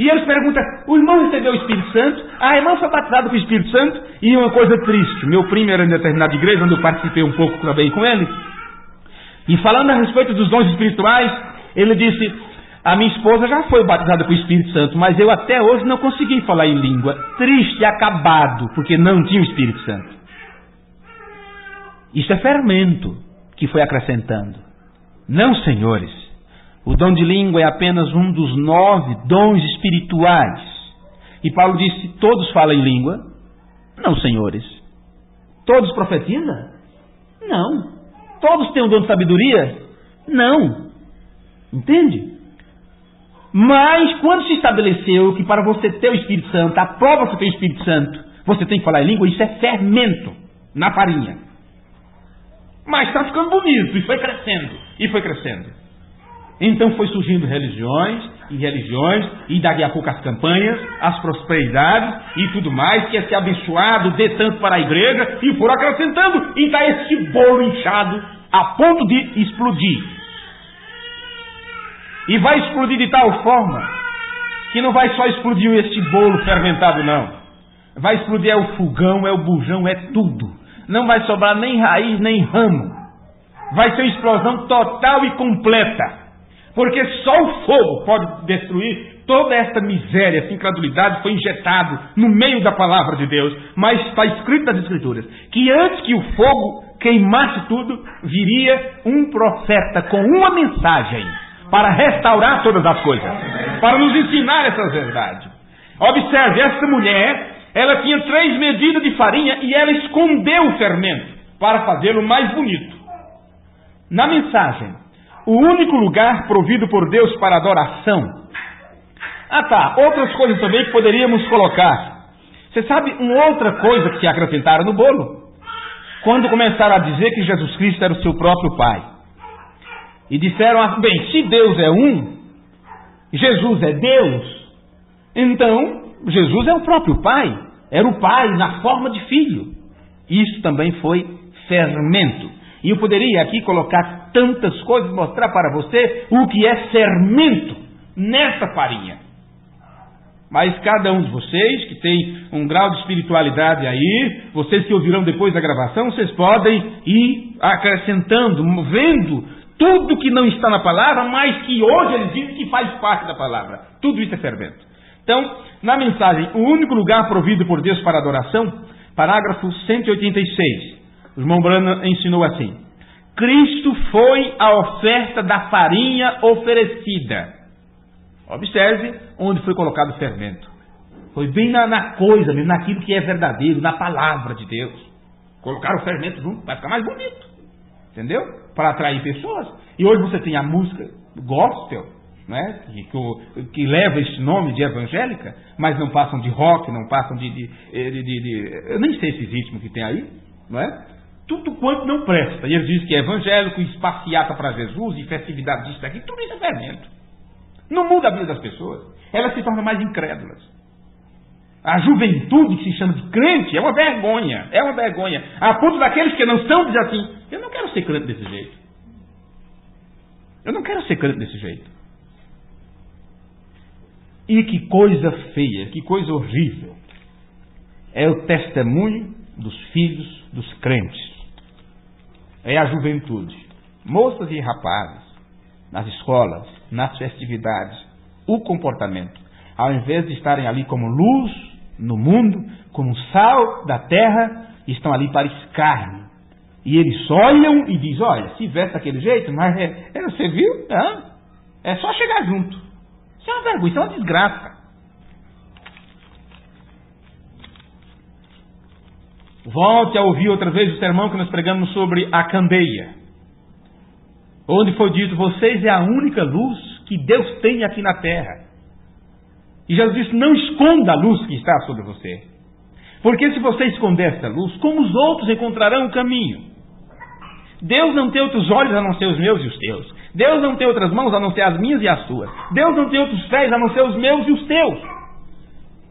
A: E eles perguntam: o irmão recebeu o Espírito Santo? A irmã foi batizada com o Espírito Santo? E uma coisa triste, meu primo era em determinada igreja, onde eu participei um pouco também com ele, e falando a respeito dos dons espirituais, ele disse: a minha esposa já foi batizada com o Espírito Santo, mas eu até hoje não consegui falar em língua. Triste e acabado, porque não tinha o Espírito Santo. Isso é fermento que foi acrescentando. Não, senhores. O dom de língua é apenas um dos 9 dons espirituais. E Paulo disse: todos falam em língua? Não, senhores. Todos profetizam? Não. Todos têm o dom de sabedoria? Não. Entende? Mas quando se estabeleceu que para você ter o Espírito Santo, a prova que você tem o Espírito Santo, você tem que falar em língua, isso é fermento na farinha. Mas está ficando bonito, e foi crescendo, e foi crescendo. Então foi surgindo religiões, e daqui a pouco as campanhas, as prosperidades e tudo mais, que é ser abençoado, dê tanto para a igreja, e foram acrescentando, e está esse bolo inchado a ponto de explodir. E vai explodir de tal forma que não vai só explodir este bolo fermentado, não. Vai explodir o fogão, o bujão, tudo. Não vai sobrar nem raiz, nem ramo. Vai ser uma explosão total e completa. Porque só o fogo pode destruir toda essa miséria, essa incredulidade foi injetado no meio da palavra de Deus. Mas está escrito nas Escrituras que antes que o fogo queimasse tudo, viria um profeta com uma mensagem para restaurar todas as coisas, para nos ensinar essas verdades. Observe, essa mulher, ela tinha 3 medidas de farinha e ela escondeu o fermento para fazê-lo mais bonito. Na mensagem, o único lugar provido por Deus para adoração. Outras coisas também que poderíamos colocar. Você sabe uma outra coisa que se acrescentaram no bolo? Quando começaram a dizer que Jesus Cristo era o seu próprio Pai. E disseram, bem, se Deus é um, Jesus é Deus, então Jesus é o próprio Pai. Era o Pai na forma de filho. Isso também foi fermento. E eu poderia aqui colocar tantas coisas, mostrar para você o que é fermento nessa farinha. Mas cada um de vocês que tem um grau de espiritualidade aí, vocês que ouvirão depois da gravação, vocês podem ir acrescentando, vendo tudo que não está na palavra, mas que hoje eles dizem que faz parte da palavra. Tudo isso é fermento. Então, na mensagem, o único lugar provido por Deus para adoração, parágrafo 186. O irmão Branham ensinou assim: Cristo foi a oferta da farinha oferecida. Observe onde foi colocado o fermento. Foi bem na coisa, mesmo naquilo que é verdadeiro, na palavra de Deus. Colocaram o fermento junto, vai ficar mais bonito. Entendeu? Para atrair pessoas. E hoje você tem a música gospel, né? que leva este nome de evangélica, mas não passam de rock, não passam eu nem sei esses ritmos que tem aí, não é? Tudo quanto não presta. E eles dizem que é evangélico, espaciata para Jesus, e festividade disso daqui, tudo isso é fermento. Não muda a vida das pessoas. Elas se tornam mais incrédulas. A juventude que se chama de crente é uma vergonha. É uma vergonha. A ponto daqueles que não são, dizem assim: eu não quero ser crente desse jeito. Eu não quero ser crente desse jeito. E que coisa feia, que coisa horrível. É o testemunho dos filhos dos crentes. É a juventude. Moças e rapazes, nas escolas, nas festividades, o comportamento. Ao invés de estarem ali como luz no mundo, como sal da terra, estão ali para escárnio. E eles olham e dizem: olha, se veste daquele jeito, mas você viu? É só chegar junto. Isso é uma vergonha, isso é uma desgraça. Volte a ouvir outra vez o sermão que nós pregamos sobre a candeia, onde foi dito: vocês é a única luz que Deus tem aqui na terra. E Jesus disse: não esconda a luz que está sobre você, porque se você esconder essa luz, como os outros encontrarão o caminho? Deus não tem outros olhos a não ser os meus e os teus. Deus não tem outras mãos a não ser as minhas e as tuas. Deus não tem outros pés a não ser os meus e os teus.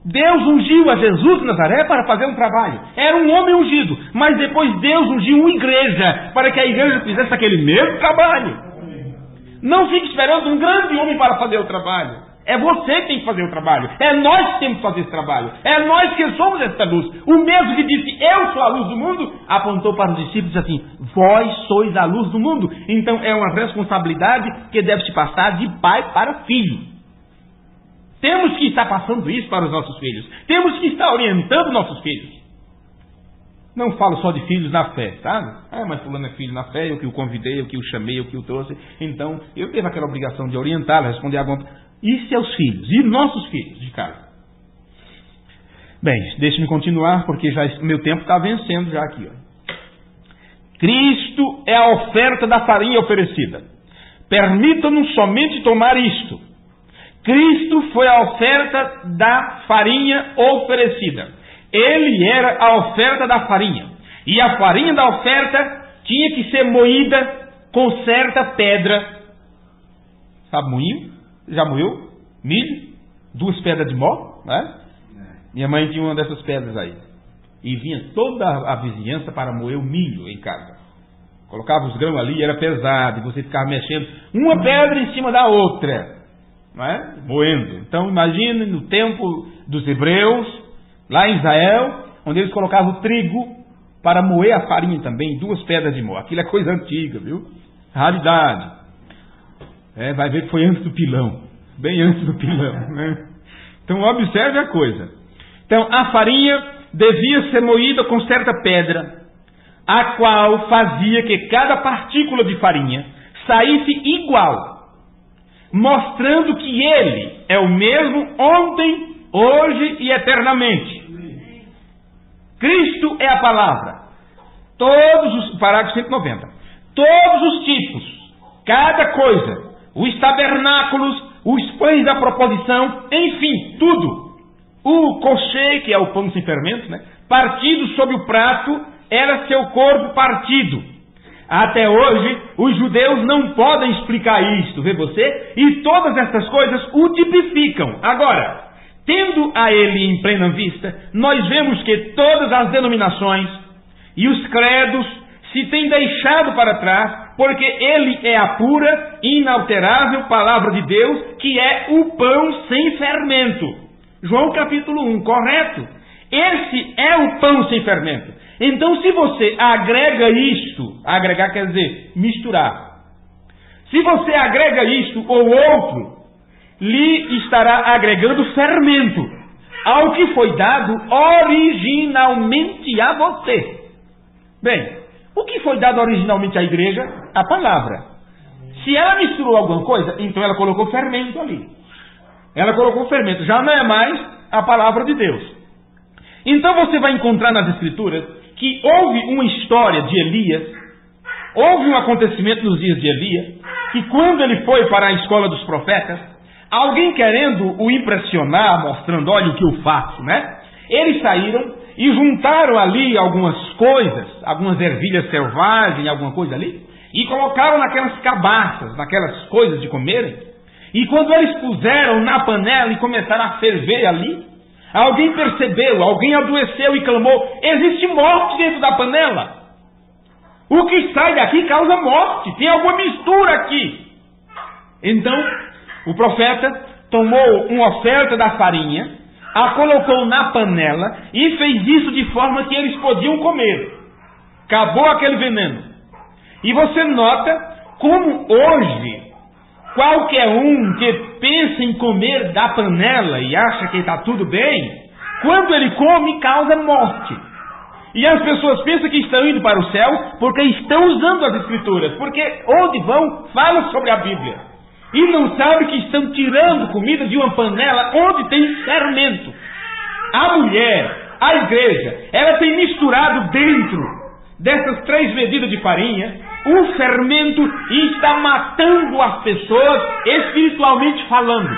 A: Deus ungiu a Jesus de Nazaré para fazer um trabalho. Era um homem ungido, mas depois Deus ungiu uma igreja para que a igreja fizesse aquele mesmo trabalho. Não fique esperando um grande homem para fazer o trabalho. É você que tem que fazer o trabalho. É nós que temos que fazer esse trabalho. É nós que somos essa luz. O mesmo que disse: eu sou a luz do mundo, apontou para os discípulos e disse assim: vós sois a luz do mundo. Então é uma responsabilidade que deve se passar de pai para filho. Temos que estar passando isso para os nossos filhos. Temos que estar orientando nossos filhos. Não falo só de filhos na fé, sabe? Mas fulano é filho na fé, eu que o convidei, eu que o chamei, eu que o trouxe. Então, eu tenho aquela obrigação de orientá-lo, responder a pergunta. E seus filhos? E nossos filhos de casa? Bem, deixe-me continuar, porque já meu tempo está vencendo já aqui. Cristo é a oferta da farinha oferecida. Permita-nos somente tomar isto. Cristo foi a oferta da farinha oferecida. Ele era a oferta da farinha. E a farinha da oferta tinha que ser moída com certa pedra. Sabe moinho? Já moeu? Milho? 2 pedras de mó, né? Minha mãe tinha uma dessas pedras aí. E vinha toda a vizinhança para moer o milho em casa. Colocava os grãos ali, era pesado, e você ficava mexendo uma pedra em cima da outra, não é? Moendo. Então imagine no tempo dos hebreus, lá em Israel, onde eles colocavam o trigo para moer a farinha também, 2 pedras de mó. Aquilo é coisa antiga, viu? Raridade. Vai ver que foi antes do pilão. Bem antes do pilão, né? Então observe a coisa. Então a farinha devia ser moída com certa pedra, a qual fazia que cada partícula de farinha saísse igual, mostrando que Ele é o mesmo ontem, hoje e eternamente. Cristo é a palavra. Parágrafo 190. Todos os tipos, cada coisa, os tabernáculos, os pães da proposição, enfim, tudo. O coxê, que é o pão sem fermento, né? Partido sobre o prato, era seu corpo partido. Até hoje, os judeus não podem explicar isto, vê você? E todas essas coisas o tipificam. Agora, tendo a ele em plena vista, nós vemos que todas as denominações e os credos se têm deixado para trás, porque ele é a pura, inalterável palavra de Deus, que é o pão sem fermento. João capítulo 1, correto? Esse é o pão sem fermento. Então, se você agrega isto, agregar quer dizer misturar. Se você agrega isto ou outro, lhe estará agregando fermento ao que foi dado originalmente a você. Bem, o que foi dado originalmente à igreja? A palavra. Se ela misturou alguma coisa, então ela colocou fermento ali. Ela colocou fermento, já não é mais a palavra de Deus. Então você vai encontrar nas Escrituras que houve uma história de Elias, houve um acontecimento nos dias de Elias, que quando ele foi para a escola dos profetas, alguém querendo o impressionar, mostrando, olha o que eu faço, né? Eles saíram e juntaram ali algumas coisas, algumas ervilhas selvagens, alguma coisa ali, e colocaram naquelas cabaças, naquelas coisas de comerem. E quando eles puseram na panela e começaram a ferver ali, alguém percebeu, alguém adoeceu e clamou, existe morte dentro da panela. O que sai daqui causa morte, tem alguma mistura aqui. Então, o profeta tomou uma oferta da farinha, a colocou na panela e fez isso de forma que eles podiam comer. Acabou aquele veneno. E você nota como hoje, qualquer um que pensa em comer da panela e acha que está tudo bem, quando ele come, causa morte. E as pessoas pensam que estão indo para o céu porque estão usando as Escrituras, porque onde vão, falam sobre a Bíblia. E não sabem que estão tirando comida de uma panela onde tem fermento. A mulher, a igreja, ela tem misturado dentro dessas 3 medidas de farinha o fermento e está matando as pessoas espiritualmente falando.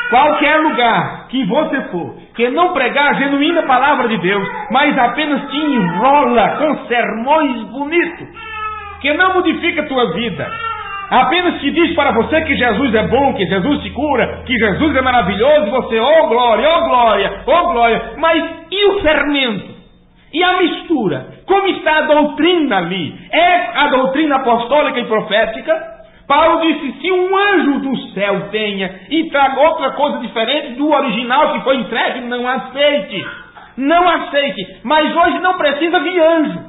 A: Qualquer lugar que você for, que não pregar a genuína palavra de Deus, mas apenas te enrola com sermões bonitos, que não modifica a tua vida, apenas te diz para você que Jesus é bom, que Jesus te cura, que Jesus é maravilhoso, e você, oh glória, oh glória, oh glória, mas e o fermento? E a mistura? Como está a doutrina ali? É a doutrina apostólica e profética? Paulo disse, se um anjo do céu venha e traga outra coisa diferente do original que foi entregue, não aceite. Não aceite. Mas hoje não precisa vir anjo.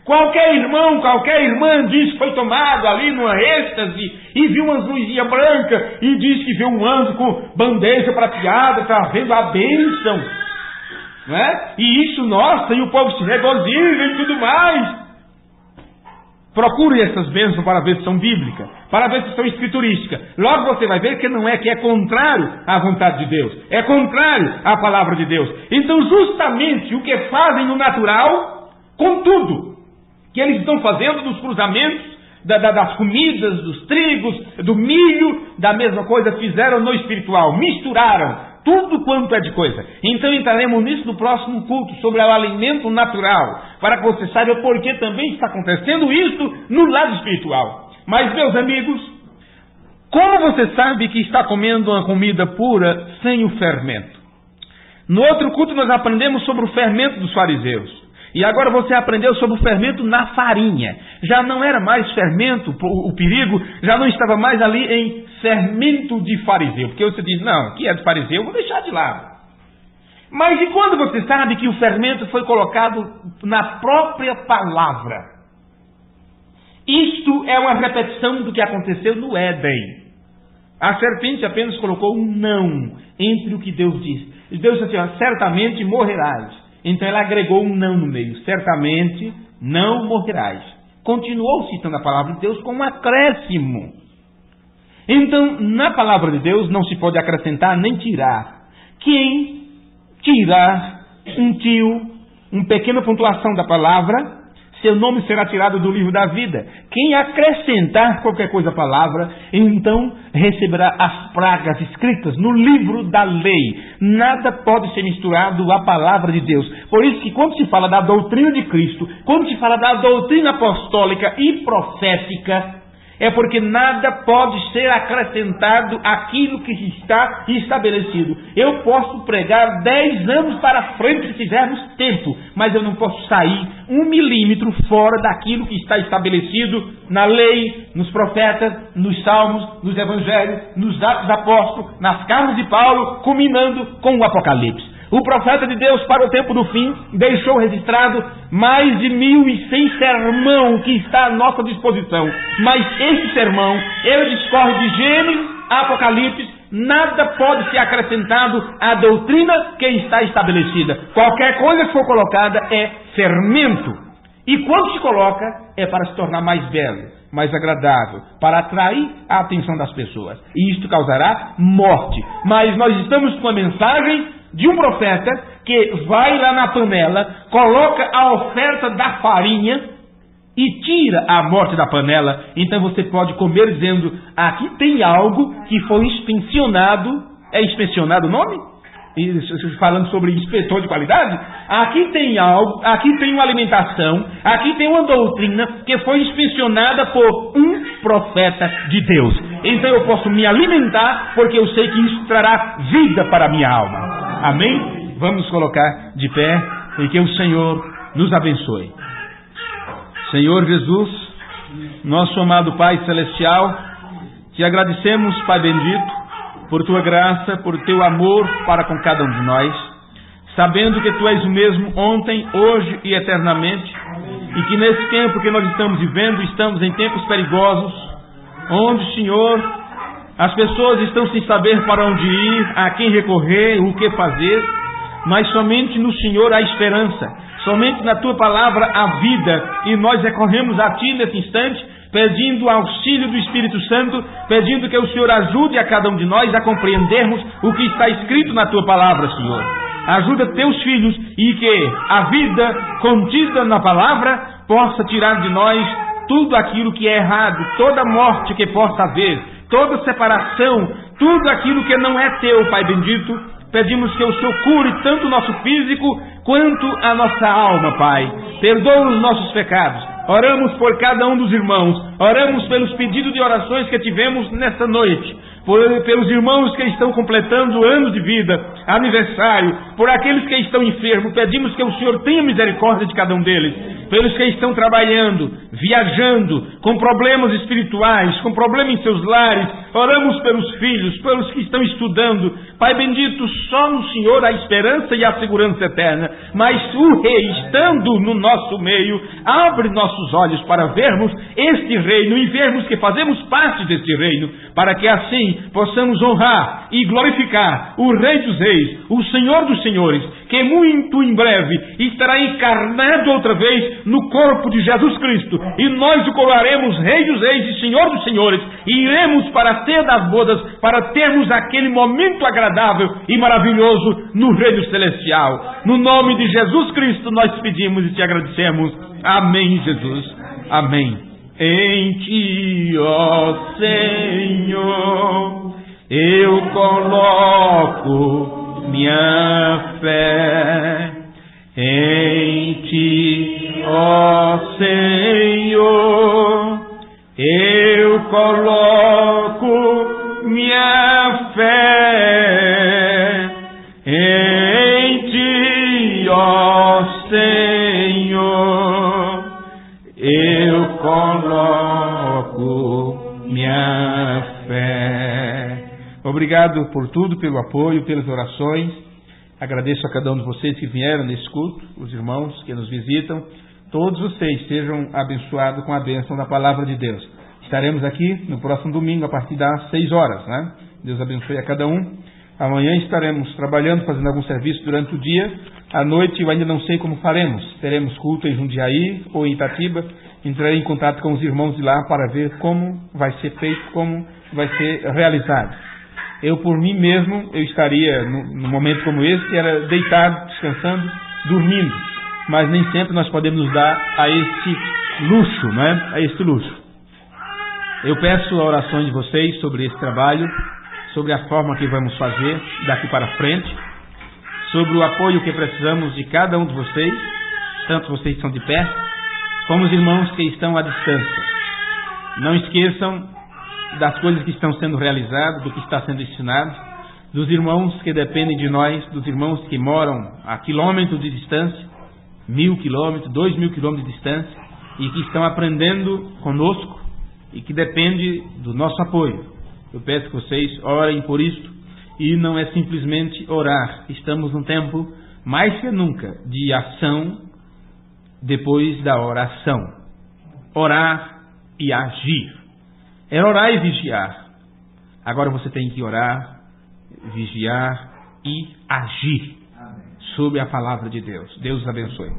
A: Qualquer irmão, qualquer irmã diz que foi tomado ali numa êxtase e viu umas luzinhas brancas e diz que viu um anjo com bandeja prateada trazendo a bênção. Não é? E isso, nossa, e o povo se regozija e tudo mais. Procure essas bênçãos para ver se são bíblicas, para ver se são escriturísticas. Logo você vai ver que não é, que é contrário à vontade de Deus, é contrário à palavra de Deus. Então justamente o que fazem no natural, com tudo, que eles estão fazendo dos cruzamentos das comidas, dos trigos, do milho, da mesma coisa fizeram no espiritual, misturaram tudo quanto é de coisa. Então entraremos nisso no próximo culto, sobre o alimento natural, para que você saiba por que também está acontecendo isso no lado espiritual. Mas, meus amigos, como você sabe que está comendo uma comida pura sem o fermento? No outro culto nós aprendemos sobre o fermento dos fariseus. E agora você aprendeu sobre o fermento na farinha. Já não era mais fermento, o perigo já não estava mais ali em fermento de fariseu. Porque você diz, não, que é de fariseu, eu vou deixar de lado. Mas e quando você sabe que o fermento foi colocado na própria palavra? Isto é uma repetição do que aconteceu no Éden. A serpente apenas colocou um não entre o que Deus disse. Deus disse assim, certamente morrerás. Então ela agregou um não no meio. Certamente não morrerás. Continuou citando a palavra de Deus com um acréscimo. Então, na palavra de Deus não se pode acrescentar nem tirar. Quem tirar uma pequena pontuação da palavra, seu nome será tirado do livro da vida. Quem acrescentar qualquer coisa à palavra, então receberá as pragas escritas no livro da lei. Nada pode ser misturado à palavra de Deus. Por isso que quando se fala da doutrina de Cristo, quando se fala da doutrina apostólica e profética, é porque nada pode ser acrescentado àquilo que está estabelecido. Eu posso pregar 10 anos para frente se tivermos tempo, mas eu não posso sair 1 milímetro fora daquilo que está estabelecido na lei, nos profetas, nos salmos, nos evangelhos, nos atos dos apóstolos, nas cartas de Paulo, culminando com o Apocalipse. O profeta de Deus, para o tempo do fim, deixou registrado mais de 1.100 sermão que está à nossa disposição. Mas esse sermão, ele discorre de Gênesis a Apocalipse, nada pode ser acrescentado à doutrina que está estabelecida. Qualquer coisa que for colocada é fermento. E quando se coloca, é para se tornar mais belo, mais agradável, para atrair a atenção das pessoas. E isto causará morte. Mas nós estamos com a mensagem de um profeta que vai lá na panela, coloca a oferta da farinha e tira a morte da panela. Então você pode comer dizendo, aqui tem algo que foi inspecionado. É inspecionado o nome? Falando sobre inspetor de qualidade. Aqui tem algo, aqui tem uma alimentação, aqui tem uma doutrina que foi inspecionada por um profeta de Deus. Então eu posso me alimentar porque eu sei que isso trará vida para a minha alma. Amém? Vamos colocar de pé e que o Senhor nos abençoe. Senhor Jesus, nosso amado Pai Celestial, te agradecemos, Pai bendito, por tua graça, por teu amor para com cada um de nós, sabendo que tu és o mesmo ontem, hoje e eternamente, e que nesse tempo que nós estamos vivendo, estamos em tempos perigosos, onde, Senhor, as pessoas estão sem saber para onde ir, a quem recorrer, o que fazer, mas somente no Senhor há esperança, somente na Tua palavra há vida, e nós recorremos a Ti nesse instante, pedindo o auxílio do Espírito Santo, pedindo que o Senhor ajude a cada um de nós a compreendermos o que está escrito na Tua palavra, Senhor. Ajuda Teus filhos e que a vida contida na palavra possa tirar de nós tudo aquilo que é errado, toda morte que possa haver, toda separação, tudo aquilo que não é Teu, Pai bendito. Pedimos que o Senhor cure tanto o nosso físico quanto a nossa alma, Pai. Perdoa os nossos pecados. Oramos por cada um dos irmãos. Oramos pelos pedidos de orações que tivemos nesta noite. Pelos irmãos que estão completando anos de vida, aniversário, por aqueles que estão enfermos. Pedimos que o Senhor tenha misericórdia de cada um deles. Pelos que estão trabalhando, viajando, com problemas espirituais, com problemas em seus lares. Oramos pelos filhos, pelos que estão estudando. Pai bendito, só no Senhor há esperança e a segurança eterna. Mas o Rei, estando no nosso meio, abre nossos olhos para vermos este reino e vermos que fazemos parte deste reino, para que assim possamos honrar e glorificar o Rei dos Reis, o Senhor dos Senhores, que muito em breve estará encarnado outra vez no corpo de Jesus Cristo, Cristo, e nós o coroaremos Rei dos Reis e Senhor dos Senhores, e iremos para a ceia das bodas, para termos aquele momento agradável e maravilhoso no reino celestial. No nome de Jesus Cristo nós pedimos e te agradecemos. Amém, Jesus. Amém. Em ti, ó Senhor, eu coloco minha fé. Em ti, ó Senhor, eu coloco minha fé. Em ti, ó Senhor, eu coloco minha fé. Obrigado por tudo, pelo apoio, pelas orações. Agradeço a cada um de vocês que vieram nesse culto, os irmãos que nos visitam. Todos vocês sejam abençoados com a bênção da palavra de Deus. Estaremos aqui no próximo domingo a partir das 6 horas, né? Deus abençoe a cada um. Amanhã estaremos trabalhando, fazendo algum serviço durante o dia. À noite eu ainda não sei como faremos. Teremos culto em Jundiaí ou em Itatiba. Entrarei em contato com os irmãos de lá para ver como vai ser feito, como vai ser realizado. Eu, por mim mesmo, eu estaria num momento como esse, era deitado, descansando, dormindo. Mas nem sempre nós podemos nos dar a este luxo, né? A este luxo. Eu peço a oração de vocês sobre esse trabalho, sobre a forma que vamos fazer daqui para frente, sobre o apoio que precisamos de cada um de vocês, tanto vocês que estão de pé, como os irmãos que estão à distância. Não esqueçam das coisas que estão sendo realizadas, do que está sendo ensinado, dos irmãos que dependem de nós, dos irmãos que moram a quilômetros de distância, 1000 quilômetros, 2000 quilômetros de distância, e que estão aprendendo conosco e que dependem do nosso apoio. Eu peço que vocês orem por isto, e não é simplesmente orar. Estamos num tempo, mais que nunca, de ação depois da oração. Orar e agir. É orar e vigiar. Agora você tem que orar, vigiar e agir sobre a palavra de Deus. Deus abençoe.